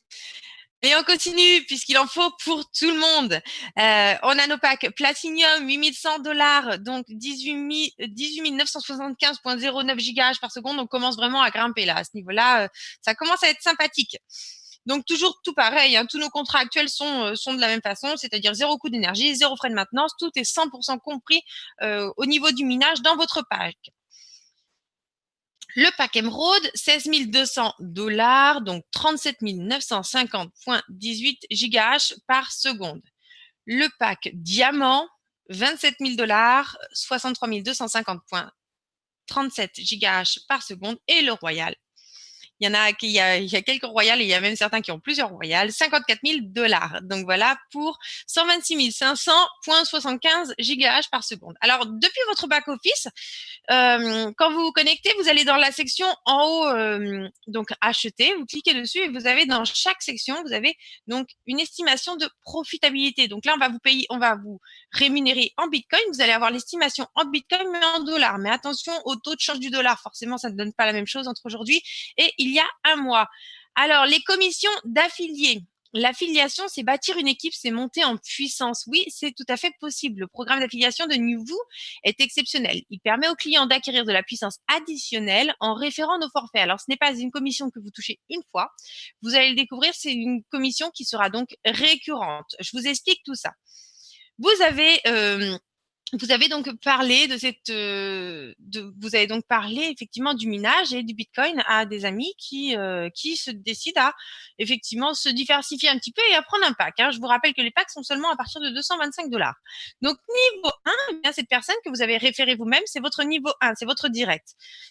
Et on continue puisqu'il en faut pour tout le monde. On a nos packs Platinum, 8100 $, donc 18 975,09 gigahash par seconde. On commence vraiment à grimper là. À ce niveau-là, ça commence à être sympathique. Donc, toujours tout pareil. Hein, tous nos contrats actuels sont de la même façon, c'est-à-dire 0 coût d'énergie, 0 frais de maintenance. Tout est 100% compris au niveau du minage dans votre pack. Le pack émeraude, 16 200 $, donc 37 950,18 gigahash par seconde. Le pack diamant, 27 000 $, 63 250,37 gigahash par seconde. Et le royal, il y a quelques royales et il y a même certains qui ont plusieurs royales, 54 000 $. Donc voilà pour 126 500,75 gigahash par seconde. Alors, depuis votre back-office, quand vous vous connectez, vous allez dans la section en haut, donc acheter, vous cliquez dessus et vous avez dans chaque section, vous avez donc une estimation de profitabilité. Donc là, on va vous rémunérer en Bitcoin. Vous allez avoir l'estimation en Bitcoin mais en dollars. Mais attention au taux de change du dollar. Forcément, ça ne donne pas la même chose entre aujourd'hui et il y a un mois. Alors, les commissions d'affiliés. L'affiliation, c'est bâtir une équipe, c'est monter en puissance. Oui, c'est tout à fait possible. Le programme d'affiliation de NewVoo est exceptionnel. Il permet aux clients d'acquérir de la puissance additionnelle en référant nos forfaits. Alors, ce n'est pas une commission que vous touchez une fois. Vous allez le découvrir, c'est une commission qui sera donc récurrente. Je vous explique tout ça. Vous avez donc parlé vous avez donc parlé effectivement du minage et du Bitcoin à des amis qui se décident à effectivement se diversifier un petit peu et à prendre un pack. Hein. Je vous rappelle que les packs sont seulement à partir de 225 $. Donc niveau 1, eh bien, cette personne que vous avez référée vous-même, c'est votre niveau 1, c'est votre direct.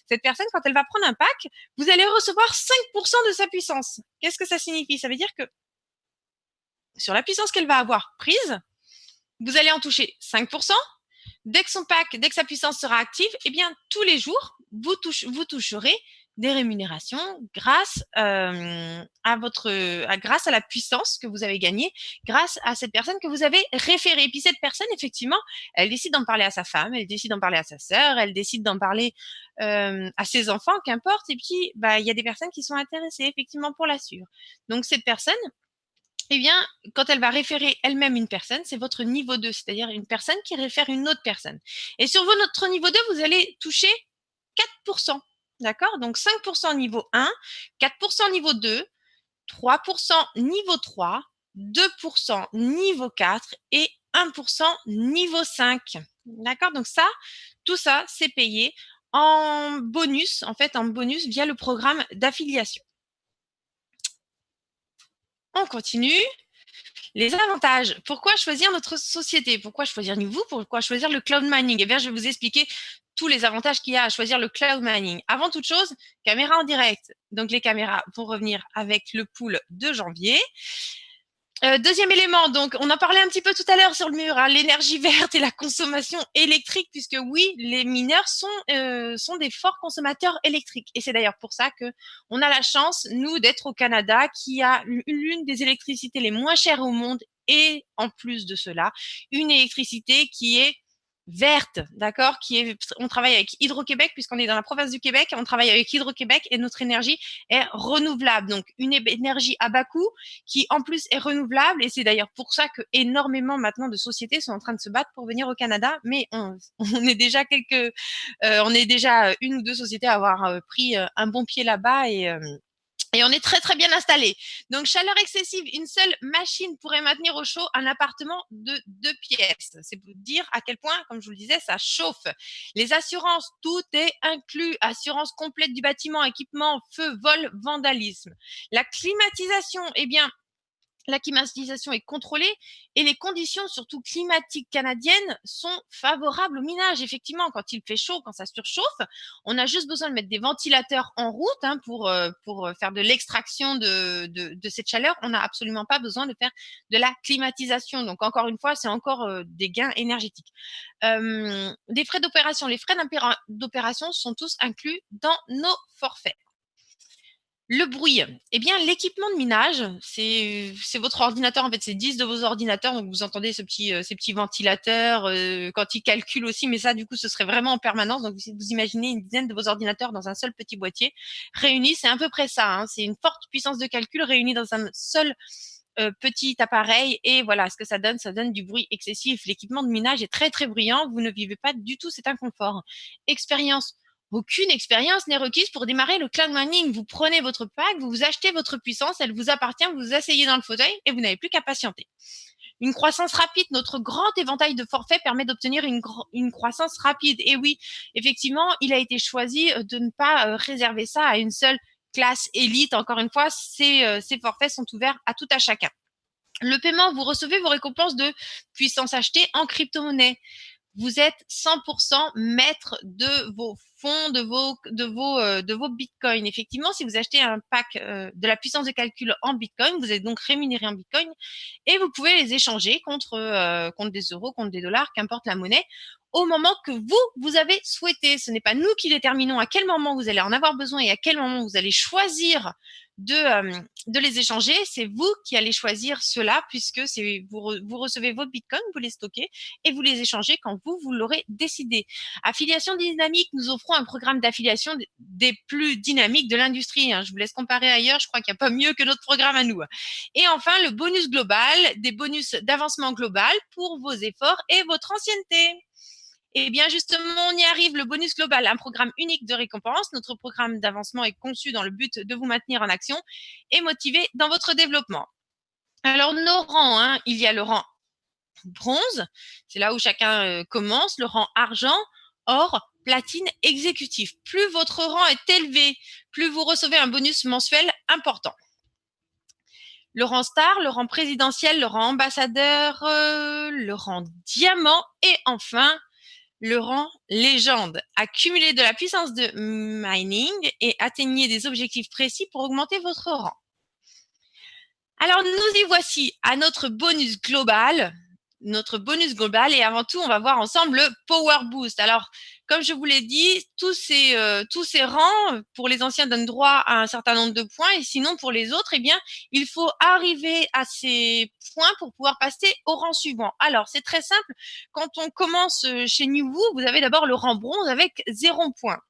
Cette personne, quand elle va prendre un pack, vous allez recevoir 5% de sa puissance. Qu'est-ce que ça signifie? Ça veut dire que sur la puissance qu'elle va avoir prise, vous allez en toucher 5%. Dès que sa puissance sera active, eh bien, tous les jours, vous toucherez des rémunérations grâce grâce à la puissance que vous avez gagnée, grâce à cette personne que vous avez référée. Et puis cette personne, effectivement, elle décide d'en parler à sa femme, elle décide d'en parler à sa sœur, elle décide d'en parler à ses enfants, qu'importe. Et puis, il y a des personnes qui sont intéressées, effectivement, pour la suivre. Donc, cette personne, eh bien, quand elle va référer elle-même une personne, c'est votre niveau 2, c'est-à-dire une personne qui réfère une autre personne. Et sur votre niveau 2, vous allez toucher 4%. D'accord? Donc 5% niveau 1, 4% niveau 2, 3% niveau 3, 2% niveau 4 et 1% niveau 5. D'accord? Donc tout ça, c'est payé en bonus via le programme d'affiliation. On continue. Les avantages. Pourquoi choisir notre société? Pourquoi choisir NewVoo? Pourquoi choisir le cloud mining? Eh bien, je vais vous expliquer tous les avantages qu'il y a à choisir le cloud mining. Avant toute chose, caméra en direct. Donc, les caméras vont revenir avec le pool de janvier. Deuxième élément, donc on en parlait un petit peu tout à l'heure sur le mur, hein, l'énergie verte et la consommation électrique, puisque oui, les mineurs sont des forts consommateurs électriques. Et c'est d'ailleurs pour ça que on a la chance, nous, d'être au Canada, qui a l'une des électricités les moins chères au monde, et en plus de cela, une électricité qui est verte, d'accord, on travaille avec Hydro-Québec puisqu'on est dans la province du Québec, on travaille avec Hydro-Québec et notre énergie est renouvelable, donc une énergie à bas coût qui en plus est renouvelable, et c'est d'ailleurs pour ça que énormément maintenant de sociétés sont en train de se battre pour venir au Canada, mais on est déjà on est déjà une ou deux sociétés à avoir pris un bon pied là-bas, et on est très très bien installé. Donc chaleur excessive, une seule machine pourrait maintenir au chaud un appartement de 2 pièces. C'est pour dire à quel point, comme je vous le disais, ça chauffe. Les assurances, tout est inclus. Assurance complète du bâtiment, équipement, feu, vol, vandalisme. La climatisation, eh bien, la climatisation est contrôlée et les conditions, surtout climatiques canadiennes, sont favorables au minage. Effectivement, quand il fait chaud, quand ça surchauffe, on a juste besoin de mettre des ventilateurs en route, hein, pour faire de l'extraction de cette chaleur. On n'a absolument pas besoin de faire de la climatisation. Donc, encore une fois, c'est encore des gains énergétiques. Des frais d'opération. Les frais d'opération sont tous inclus dans nos forfaits. Le bruit, eh bien, l'équipement de minage, c'est votre ordinateur, en fait, c'est 10 de vos ordinateurs, donc vous entendez ces petits ventilateurs, quand ils calculent aussi, mais ça, du coup, ce serait vraiment en permanence. Donc, vous imaginez une dizaine de vos ordinateurs dans un seul petit boîtier réunis, c'est à peu près ça, hein, c'est une forte puissance de calcul réunie dans un seul petit appareil, et voilà ce que ça donne du bruit excessif. L'équipement de minage est très très bruyant, vous ne vivez pas du tout cet inconfort. Expérience. Aucune expérience n'est requise pour démarrer le cloud mining. Vous prenez votre pack, vous achetez votre puissance, elle vous appartient, vous vous asseyez dans le fauteuil et vous n'avez plus qu'à patienter. Une croissance rapide, notre grand éventail de forfaits permet d'obtenir une croissance rapide. Et oui, effectivement, il a été choisi de ne pas réserver ça à une seule classe élite. Encore une fois, ces forfaits sont ouverts à tout à chacun. Le paiement, vous recevez vos récompenses de puissance achetée en crypto-monnaie. Vous êtes 100% maître de vos fonds, de vos bitcoins. Effectivement, si vous achetez un pack de la puissance de calcul en bitcoin, vous êtes donc rémunéré en bitcoin et vous pouvez les échanger contre des euros, contre des dollars, qu'importe la monnaie, au moment que vous avez souhaité. Ce n'est pas nous qui déterminons à quel moment vous allez en avoir besoin et à quel moment vous allez choisir de les échanger. C'est vous qui allez choisir cela, puisque vous recevez vos bitcoins, vous les stockez et vous les échangez quand vous l'aurez décidé. Affiliation dynamique, nous offrons un programme d'affiliation des plus dynamiques de l'industrie, hein. Je vous laisse comparer ailleurs, je crois qu'il n'y a pas mieux que notre programme à nous. Et enfin, le bonus global, des bonus d'avancement global pour vos efforts et votre ancienneté. Eh bien, justement, on y arrive, le bonus global, un programme unique de récompense. Notre programme d'avancement est conçu dans le but de vous maintenir en action et motiver dans votre développement. Alors, nos rangs, hein, il y a le rang bronze, c'est là où chacun commence, le rang argent, or, platine, exécutif. Plus votre rang est élevé, plus vous recevez un bonus mensuel important. Le rang star, le rang présidentiel, le rang ambassadeur, le rang diamant et enfin, le rang légende. Accumulez de la puissance de mining et atteignez des objectifs précis pour augmenter votre rang. Alors, nous y voici à notre bonus global. Et avant tout, on va voir ensemble le Power Boost. Alors, comme je vous l'ai dit, tous ces rangs, pour les anciens, donnent droit à un certain nombre de points, et sinon, pour les autres, eh bien, il faut arriver à ces points pour pouvoir passer au rang suivant. Alors, c'est très simple. Quand on commence chez New Woo, vous avez d'abord le rang bronze avec 0 points.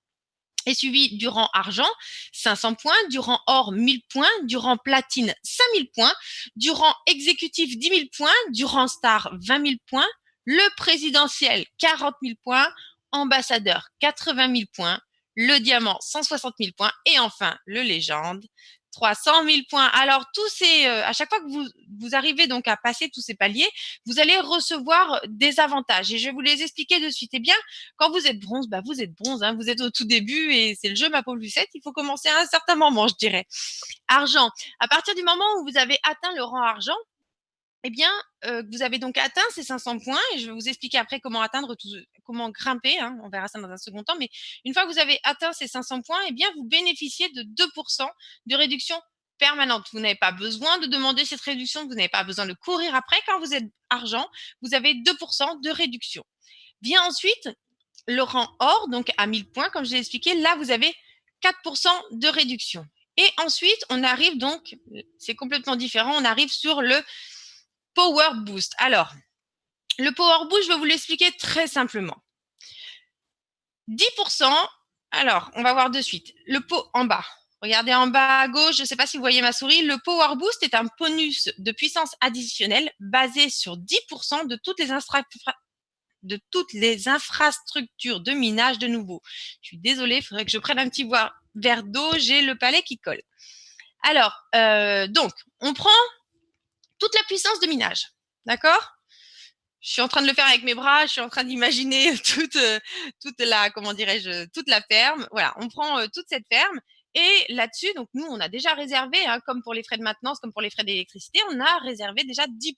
Et suivi du rang argent, 500 points, du rang or, 1000 points, du rang platine, 5000 points, du rang exécutif, 10 000 points, du rang star, 20 000 points, le présidentiel, 40 000 points, ambassadeur, 80 000 points, le diamant, 160 000 points, et enfin, le légende, 300 000 points. Alors, à chaque fois que vous arrivez donc à passer tous ces paliers, vous allez recevoir des avantages. Et je vais vous les expliquer de suite. Eh bien, quand vous êtes bronze, vous êtes bronze, hein, vous êtes au tout début et c'est le jeu, ma pauvre Lucette. Il faut commencer à un certain moment, je dirais. Argent. À partir du moment où vous avez atteint le rang argent, eh bien, vous avez donc atteint ces 500 points et je vais vous expliquer après comment comment grimper, hein, on verra ça dans un second temps. Mais une fois que vous avez atteint ces 500 points, eh bien, vous bénéficiez de 2% de réduction permanente. Vous n'avez pas besoin de demander cette réduction, vous n'avez pas besoin de courir après. Quand vous êtes argent, vous avez 2% de réduction. Vient ensuite le rang or, donc à 1000 points, comme je l'ai expliqué. Là, vous avez 4% de réduction. Et ensuite, on arrive donc, c'est complètement différent, on arrive sur le Power Boost. Alors, le Power Boost, je vais vous l'expliquer très simplement. 10%, alors, on va voir de suite. Le pot en bas. Regardez en bas à gauche, je ne sais pas si vous voyez ma souris. Le Power Boost est un bonus de puissance additionnelle basé sur 10% de toutes les infrastructures de minage de nouveau. Je suis désolée, il faudrait que je prenne un petit verre d'eau, j'ai le palais qui colle. Alors, donc, on prend toute la puissance de minage, d'accord? Je suis en train de le faire avec mes bras, je suis en train d'imaginer toute la, comment dirais-je, toute la ferme. Voilà, on prend toute cette ferme et là-dessus, donc nous, on a déjà réservé, hein, comme pour les frais de maintenance, comme pour les frais d'électricité, on a réservé déjà 10%.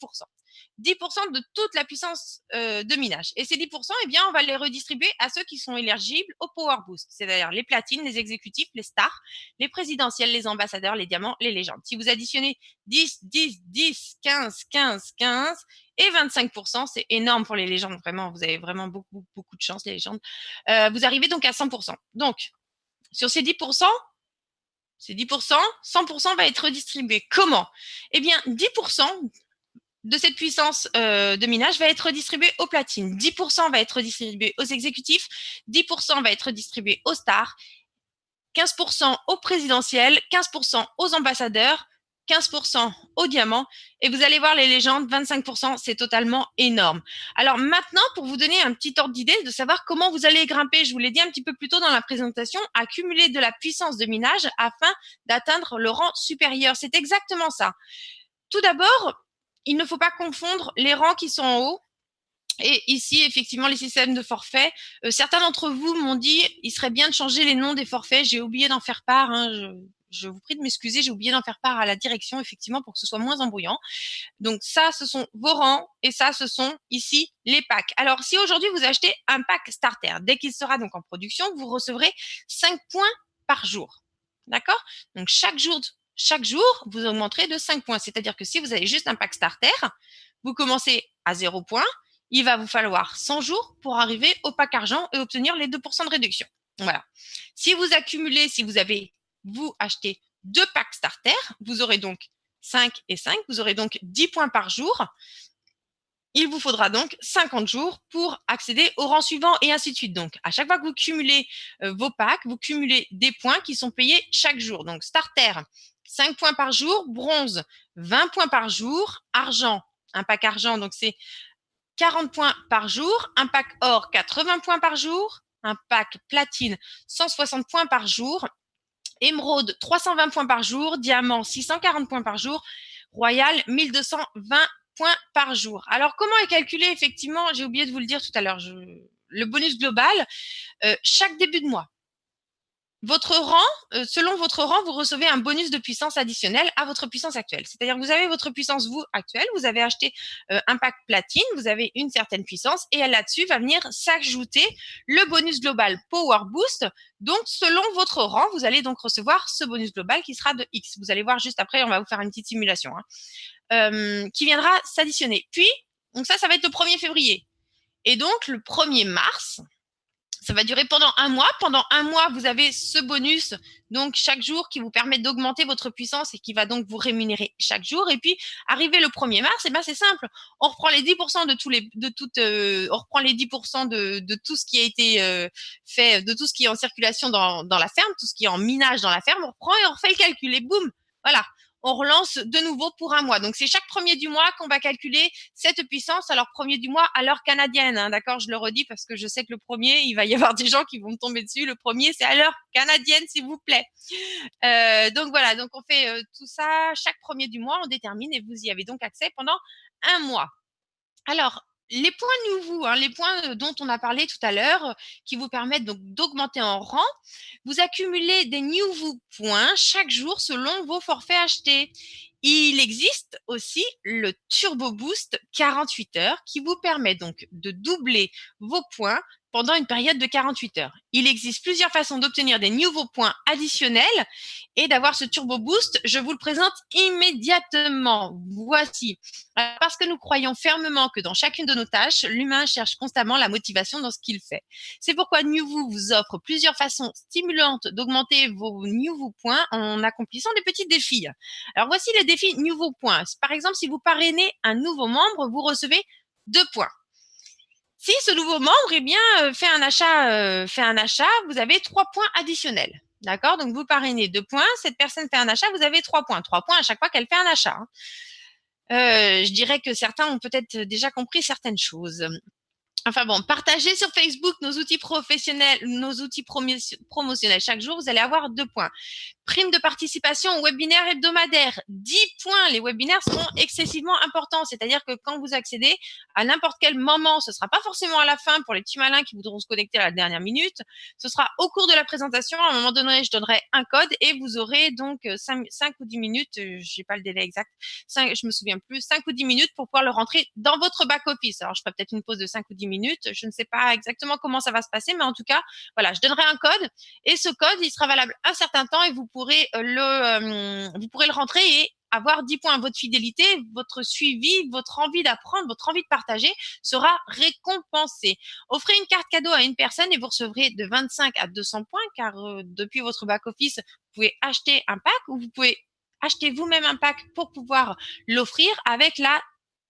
10% de toute la puissance de minage. Et ces 10%, eh bien, on va les redistribuer à ceux qui sont éligibles au Power Boost, c'est-à-dire les platines, les exécutifs, les stars, les présidentielles, les ambassadeurs, les diamants, les légendes. Si vous additionnez 10, 10, 10, 15, 15, 15 et 25%, c'est énorme pour les légendes, vraiment, vous avez vraiment beaucoup, beaucoup de chance, les légendes. Vous arrivez donc à 100%. Donc, sur ces 10%, 100% va être redistribué. Comment? Eh bien, 10% de cette puissance de minage va être redistribuée aux platines, 10% va être redistribué aux exécutifs, 10% va être redistribué aux stars, 15% aux présidentielles, 15% aux ambassadeurs, 15% aux diamants, et vous allez voir les légendes, 25%, c'est totalement énorme. Alors maintenant, pour vous donner un petit ordre d'idée de savoir comment vous allez grimper, je vous l'ai dit un petit peu plus tôt dans la présentation, accumuler de la puissance de minage afin d'atteindre le rang supérieur. C'est exactement ça. Tout d'abord, il ne faut pas confondre les rangs qui sont en haut et ici, effectivement, les systèmes de forfaits. Certains d'entre vous m'ont dit il serait bien de changer les noms des forfaits. J'ai oublié d'en faire part. Hein, je vous prie de m'excuser, j'ai oublié d'en faire part à la direction, effectivement, pour que ce soit moins embrouillant. Donc ça, ce sont vos rangs et ça, ce sont ici les packs. Alors, si aujourd'hui, vous achetez un pack starter, dès qu'il sera donc en production, vous recevrez 5 points par jour. D'accord? Donc, chaque jour, vous augmenterez de 5 points. C'est-à-dire que si vous avez juste un pack starter, vous commencez à 0 points. Il va vous falloir 100 jours pour arriver au pack argent et obtenir les 2% de réduction. Voilà. Si vous accumulez, si vous achetez 2 packs starter, vous aurez donc 5 et 5. Vous aurez donc 10 points par jour. Il vous faudra donc 50 jours pour accéder au rang suivant et ainsi de suite. Donc, à chaque fois que vous cumulez vos packs, vous cumulez des points qui sont payés chaque jour. Donc, starter, 5 points par jour. Bronze, 20 points par jour. Argent, un pack argent, donc c'est 40 points par jour. Un pack or, 80 points par jour. Un pack platine, 160 points par jour. Émeraude, 320 points par jour. Diamant, 640 points par jour. Royal, 1220 points par jour. Alors, comment est calculé, effectivement, j'ai oublié de vous le dire tout à l'heure, le bonus global, chaque début de mois. Votre rang, selon votre rang, vous recevez un bonus de puissance additionnel à votre puissance actuelle. C'est-à-dire que vous avez votre puissance, vous, actuelle, vous avez acheté un pack platine, vous avez une certaine puissance, et là-dessus va venir s'ajouter le bonus global Power Boost. Donc, selon votre rang, vous allez donc recevoir ce bonus global qui sera de X. Vous allez voir juste après, on va vous faire une petite simulation, hein, qui viendra s'additionner. Puis, donc ça va être le 1er février. Et donc, le 1er mars, ça va durer pendant un mois. Pendant un mois, vous avez ce bonus, donc chaque jour, qui vous permet d'augmenter votre puissance et qui va donc vous rémunérer chaque jour. Et puis, arrivé le 1er mars, c'est simple. On reprend les 10% on reprend les 10% de tout ce qui a été fait, de tout ce qui est en circulation dans la ferme, tout ce qui est en minage dans la ferme. On reprend et on refait le calcul. Et boum, voilà. On relance de nouveau pour un mois. Donc, c'est chaque 1er du mois qu'on va calculer cette puissance. Alors, 1er du mois à l'heure canadienne, hein, d'accord? Je le redis parce que je sais que le 1er, il va y avoir des gens qui vont me tomber dessus. Le 1er, c'est à l'heure canadienne, s'il vous plaît. Donc, voilà. Donc, on fait tout ça chaque 1er du mois. On détermine et vous y avez donc accès pendant un mois. Alors, les points nouveaux, hein, les points dont on a parlé tout à l'heure, qui vous permettent donc d'augmenter en rang, vous accumulez des nouveaux points chaque jour selon vos forfaits achetés. Il existe aussi le Turbo Boost 48 heures qui vous permet donc de doubler vos points pendant une période de 48 heures. Il existe plusieurs façons d'obtenir des nouveaux points additionnels et d'avoir ce Turbo Boost. Je vous le présente immédiatement. Voici. Parce que nous croyons fermement que dans chacune de nos tâches, l'humain cherche constamment la motivation dans ce qu'il fait. C'est pourquoi NewVoo vous offre plusieurs façons stimulantes d'augmenter vos NewVoo points en accomplissant des petits défis. Alors voici les défis NewVoo points. Par exemple, si vous parrainez un nouveau membre, vous recevez 2 points. Si ce nouveau membre fait un achat, vous avez 3 points additionnels. D'accord? Donc, vous parrainez 2 points. Cette personne fait un achat, vous avez 3 points. 3 points à chaque fois qu'elle fait un achat. Je dirais que certains ont peut-être déjà compris certaines choses. Enfin bon, partagez sur Facebook nos outils professionnels, nos outils promotionnels. Chaque jour, vous allez avoir 2 points. Prime de participation au webinaire hebdomadaire, 10 points. Les webinaires seront excessivement importants. C'est-à-dire que quand vous accédez à n'importe quel moment, ce ne sera pas forcément à la fin pour les petits malins qui voudront se connecter à la dernière minute. Ce sera au cours de la présentation. À un moment donné, je donnerai un code et vous aurez donc 5 ou 10 minutes. Je n'ai pas le délai exact. Je me souviens plus. 5 ou 10 minutes pour pouvoir le rentrer dans votre back-office. Alors, je ferai peut-être une pause de 5 ou 10 minutes. Je ne sais pas exactement comment ça va se passer, mais en tout cas, voilà, je donnerai un code et ce code, il sera valable un certain temps et vous pourrez le rentrer et avoir 10 points. Votre fidélité, votre suivi, votre envie d'apprendre, votre envie de partager sera récompensée. Offrez une carte cadeau à une personne et vous recevrez de 25 à 200 points car depuis votre back-office, vous pouvez acheter un pack ou vous pouvez acheter vous-même un pack pour pouvoir l'offrir avec la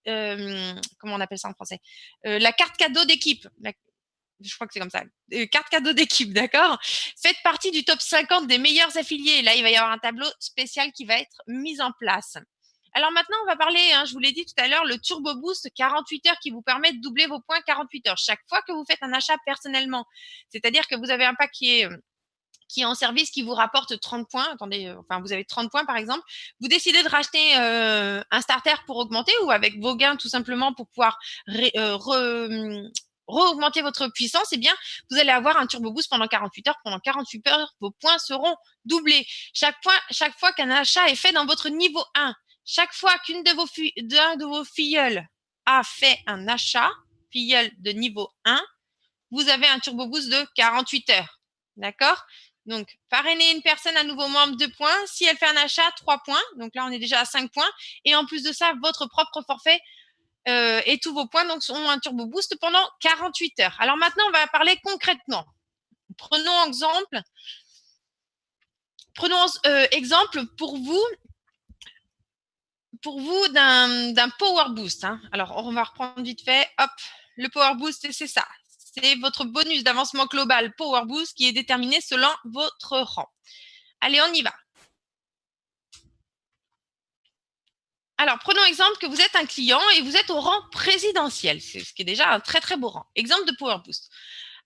comment on appelle ça en français, la carte cadeau d'équipe. Je crois que c'est comme ça. Carte cadeau d'équipe, d'accord? Faites partie du top 50 des meilleurs affiliés. Là, il va y avoir un tableau spécial qui va être mis en place. Alors maintenant, on va parler, je vous l'ai dit tout à l'heure, le Turbo Boost 48 heures qui vous permet de doubler vos points 48 heures. Chaque fois que vous faites un achat personnellement, c'est-à-dire que vous avez un pack qui est en service, qui vous rapporte 30 points. Attendez, vous avez 30 points par exemple. Vous décidez de racheter un starter pour augmenter ou avec vos gains tout simplement pour pouvoir re-augmenter votre puissance, eh bien, vous allez avoir un turbo boost pendant 48 heures. Pendant 48 heures, vos points seront doublés. Chaque fois qu'un achat est fait dans votre niveau 1, chaque fois qu'un de vos filleuls a fait un achat, filleul de niveau 1, vous avez un turbo boost de 48 heures. D'accord? Donc, parrainer une personne, un nouveau membre, 2 points. Si elle fait un achat, 3 points. Donc là, on est déjà à 5 points. Et en plus de ça, votre propre forfait et tous vos points donc ont un turbo boost pendant 48 heures. Alors maintenant, on va parler concrètement. Prenons exemple pour vous d'un power boost. Alors, on va reprendre vite fait. Hop, le power boost, c'est ça. C'est votre bonus d'avancement global power boost qui est déterminé selon votre rang. Allez, on y va. Alors, prenons exemple que vous êtes un client et vous êtes au rang présidentiel, c'est ce qui est déjà un très, très beau rang. Exemple de Power Boost.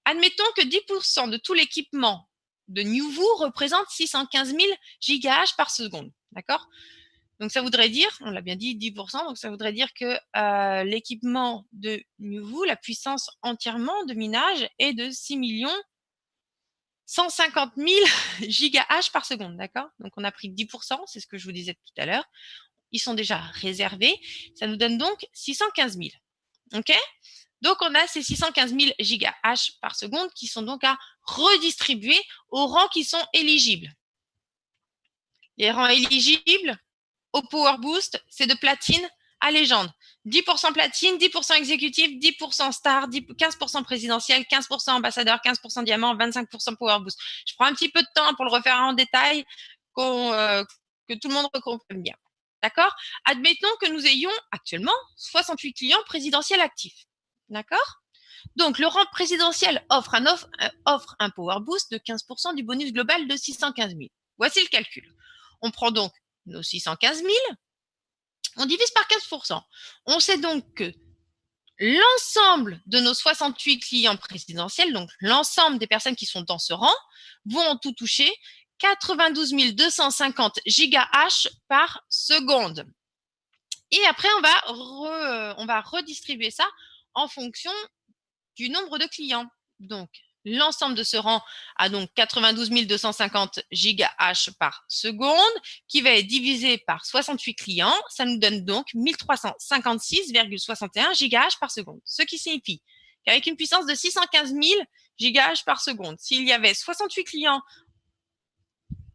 Admettons que 10% de tout l'équipement de NewVoo représente 615 000 gigahash par seconde. D'accord? Donc, ça voudrait dire, on l'a bien dit, 10%, donc ça voudrait dire que l'équipement de NewVoo, la puissance entièrement de minage est de 6 150 000 gigahash par seconde. D'accord? Donc, on a pris 10%, c'est ce que je vous disais tout à l'heure. Ils sont déjà réservés. Ça nous donne donc 615 000. OK? Donc, on a ces 615 000 gigahash par seconde qui sont donc à redistribuer aux rangs qui sont éligibles. Les rangs éligibles au Power Boost, c'est de platine à légende. 10% platine, 10% exécutif, 10% star, 15% présidentiel, 15% ambassadeur, 15% diamant, 25% Power Boost. Je prends un petit peu de temps pour le refaire en détail, que tout le monde comprenne bien. D'accord? Admettons que nous ayons actuellement 68 clients présidentiels actifs. D'accord? Donc, le rang présidentiel offre un power boost de 15% du bonus global de 615 000. Voici le calcul. On prend donc nos 615 000, on divise par 15%. On sait donc que l'ensemble de nos 68 clients présidentiels, donc l'ensemble des personnes qui sont dans ce rang, vont en tout toucher 92 250 gigahash par seconde. Et après, on va redistribuer ça en fonction du nombre de clients. Donc, L'ensemble de ce rang a donc 92 250 gigahash par seconde, qui va être divisé par 68 clients. Ça nous donne donc 1356,61 gigahash par seconde. Ce qui signifie qu'avec une puissance de 615 000 gigahash par seconde, s'il y avait 68 clients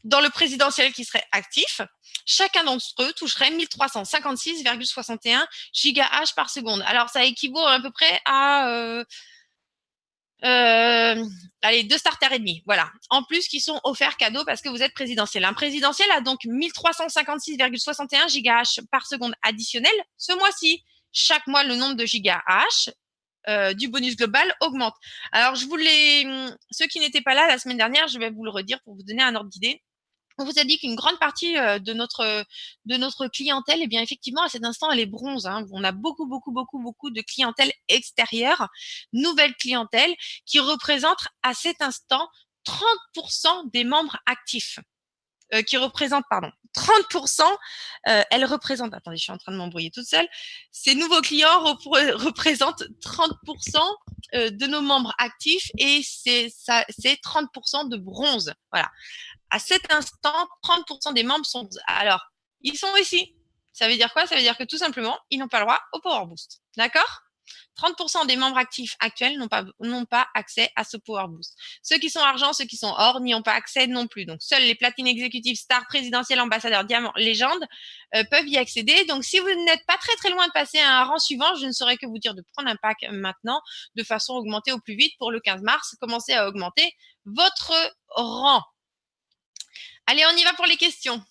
dans le présidentiel qui serait actif, chacun d'entre eux toucherait 1356,61 gigahash par seconde. Alors, ça équivaut à peu près à allez, 2 starters et demi, voilà. En plus, qui sont offerts cadeaux parce que vous êtes présidentiel. Un présidentiel a donc 1356,61 gigahash par seconde additionnel ce mois-ci. Chaque mois, le nombre de gigahash du bonus global augmente. Alors, ceux qui n'étaient pas là la semaine dernière, je vais vous le redire pour vous donner un ordre d'idée. On vous a dit qu'une grande partie de notre clientèle, eh bien effectivement, à cet instant, elle est bronze. Hein. On a beaucoup de clientèle extérieure, nouvelle clientèle, qui représente à cet instant 30% des membres actifs. Qui représente, 30%, elle représente, attendez, je suis en train de m'embrouiller toute seule, ces nouveaux clients représentent 30% de nos membres actifs et c'est 30% de bronze. Voilà. À cet instant, 30% des membres sont... Alors, ils sont ici. Ça veut dire quoi? Ça veut dire que tout simplement, ils n'ont pas le droit au Power Boost. D'accord? 30% des membres actifs actuels n'ont pas accès à ce Power Boost. Ceux qui sont argent, ceux qui sont or n'y ont pas accès non plus. Donc, seuls les platines exécutives, stars, présidentielles, ambassadeurs, diamants, légendes peuvent y accéder. Donc, si vous n'êtes pas très loin de passer à un rang suivant, je ne saurais que vous dire de prendre un pack maintenant de façon à augmenter au plus vite pour le 15 mars. Commencez à augmenter votre rang. Allez, on y va pour les questions.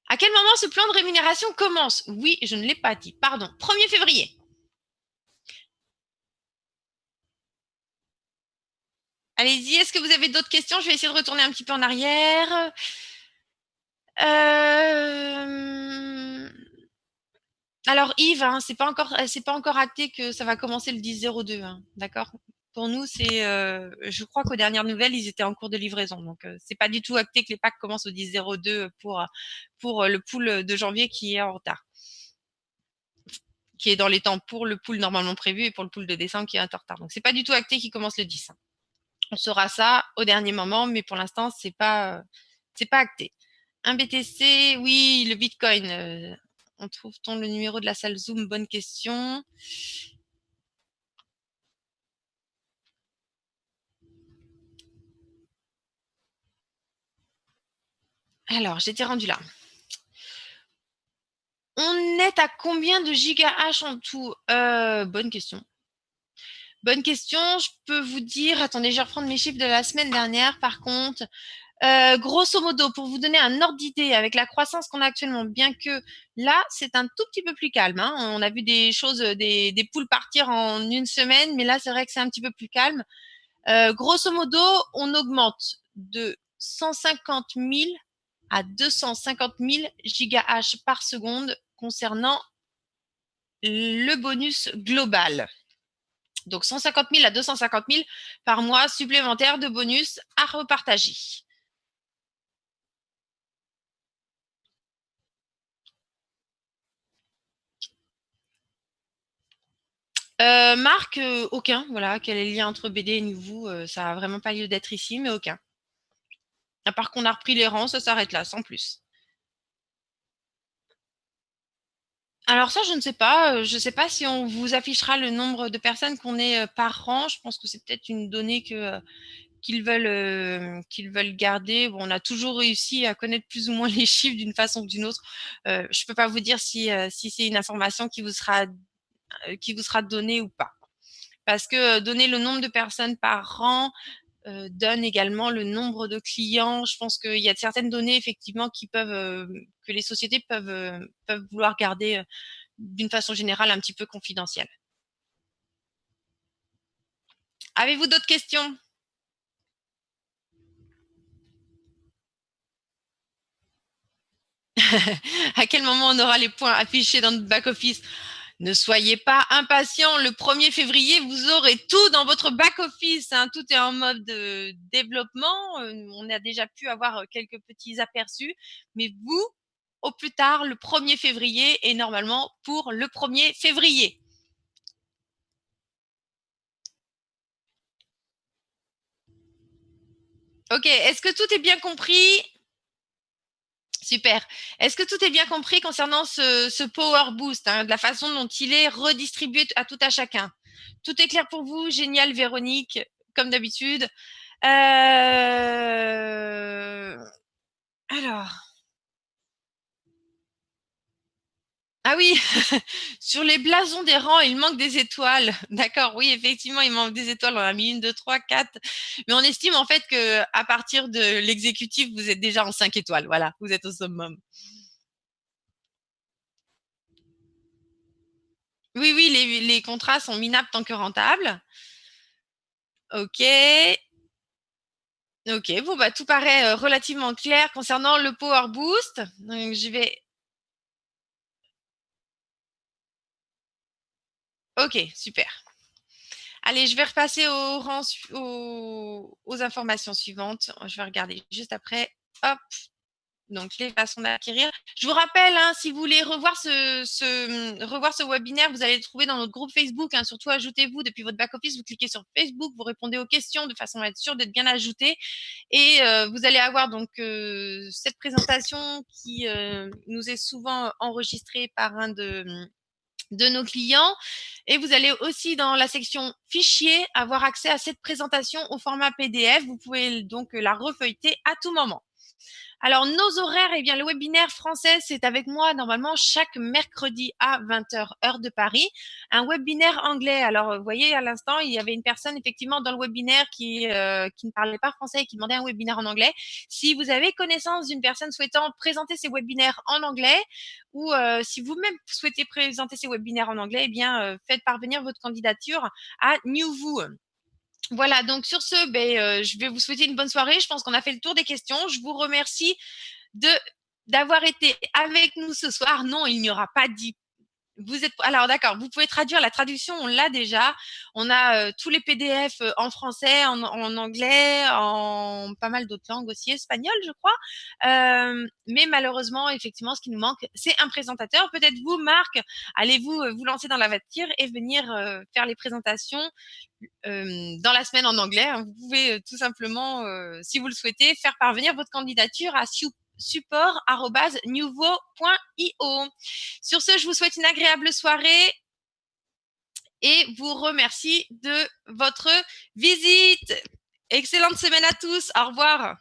À quel moment ce plan de rémunération commence? Oui, je ne l'ai pas dit, pardon. 1er février. Allez-y, est-ce que vous avez d'autres questions? Je vais essayer de retourner un petit peu en arrière. Alors Yves, hein, c'est pas encore acté que ça va commencer le 10-02, hein, d'accord? Pour nous, je crois qu'aux dernières nouvelles, ils étaient en cours de livraison. Donc, c'est pas du tout acté que les packs commencent au 10-02 pour le pool de janvier qui est en retard. Qui est dans les temps pour le pool normalement prévu et pour le pool de décembre qui est en retard. Donc, c'est pas du tout acté qui commence le 10. On saura ça au dernier moment, mais pour l'instant, c'est pas acté. Un BTC, oui, le Bitcoin. On trouve-t-on le numéro de la salle Zoom? Bonne question. Alors, j'étais rendue là. On est à combien de gigahash en tout? Bonne question. Bonne question. Je peux vous dire, attendez, je vais reprendre mes chiffres de la semaine dernière. Par contre, grosso modo, pour vous donner un ordre d'idée avec la croissance qu'on a actuellement, bien que là, c'est un tout petit peu plus calme. Hein. On a vu des choses, des poules partir en une semaine, mais là, c'est vrai que c'est un petit peu plus calme. Grosso modo, on augmente de 150 000 à 250 000 gigahash par seconde concernant le bonus global. Donc 150 000 à 250 000 par mois supplémentaires de bonus à repartager. Marc, aucun. Voilà, quel est le lien entre BD et vous? Ça n'a vraiment pas lieu d'être ici, mais aucun. À part qu'on a repris les rangs, ça s'arrête là, sans plus. Alors ça, je ne sais pas. Je ne sais pas si on vous affichera le nombre de personnes qu'on est par rang. Je pense que c'est peut-être une donnée qu'ils veulent garder. Bon, on a toujours réussi à connaître plus ou moins les chiffres d'une façon ou d'une autre. Je ne peux pas vous dire si c'est une information qui vous sera donnée ou pas. Parce que donner le nombre de personnes par rang donne également le nombre de clients. Je pense qu'il y a certaines données effectivement que les sociétés peuvent vouloir garder d'une façon générale un petit peu confidentielle. Avez-vous d'autres questions? À quel moment on aura les points affichés dans notre back-office? Ne soyez pas impatients, le 1er février, vous aurez tout dans votre back-office. Hein. Tout est en mode développement. On a déjà pu avoir quelques petits aperçus. Mais vous, au plus tard, le 1er février et normalement pour le 1er février. Ok, est-ce que tout est bien compris? Super. Est-ce que tout est bien compris concernant ce Power Boost, de la façon dont il est redistribué à tout à chacun? Tout est clair pour vous? Génial, Véronique, comme d'habitude. Alors. Ah oui, sur les blasons des rangs, il manque des étoiles. D'accord, oui, effectivement, il manque des étoiles. On a mis 1, 2, 3, 4. Mais on estime en fait que à partir de l'exécutif, vous êtes déjà en 5 étoiles. Voilà, vous êtes au summum. Oui, oui, les contrats sont minables tant que rentables. Ok. Ok, bon, bah, tout paraît relativement clair concernant le Power Boost. Donc, je vais. Ok, super. Allez, je vais repasser aux informations suivantes. Je vais regarder juste après. Hop. Donc, les façons d'acquérir. Je vous rappelle, si vous voulez revoir ce webinaire, vous allez le trouver dans notre groupe Facebook. Surtout, ajoutez-vous depuis votre back-office. Vous cliquez sur Facebook, vous répondez aux questions de façon à être sûr d'être bien ajouté. Et vous allez avoir donc cette présentation qui nous est souvent enregistrée par un de nos clients. Et vous allez aussi dans la section fichiers avoir accès à cette présentation au format PDF. Vous pouvez donc la refeuilleter à tout moment. Alors, nos horaires, eh bien, le webinaire français, c'est avec moi normalement chaque mercredi à 20h, heure de Paris. Un webinaire anglais. Alors, vous voyez, à l'instant, il y avait une personne effectivement dans le webinaire qui ne parlait pas français et qui demandait un webinaire en anglais. Si vous avez connaissance d'une personne souhaitant présenter ses webinaires en anglais ou si vous-même souhaitez présenter ces webinaires en anglais, eh bien, faites parvenir votre candidature à Newvoo. Voilà, donc sur ce, je vais vous souhaiter une bonne soirée. Je pense qu'on a fait le tour des questions. Je vous remercie d'avoir été avec nous ce soir. Non, il n'y aura pas alors d'accord, vous pouvez traduire. La traduction, on l'a déjà. On a tous les PDF en français, en anglais, en pas mal d'autres langues aussi, espagnol, je crois. Mais malheureusement, effectivement, ce qui nous manque, c'est un présentateur. Peut-être vous, Marc, allez-vous vous lancer dans la voiture et venir faire les présentations dans la semaine en anglais. Vous pouvez tout simplement, si vous le souhaitez, faire parvenir votre candidature à support@newvo.io. Sur ce, je vous souhaite une agréable soirée et vous remercie de votre visite. Excellente semaine à tous. Au revoir.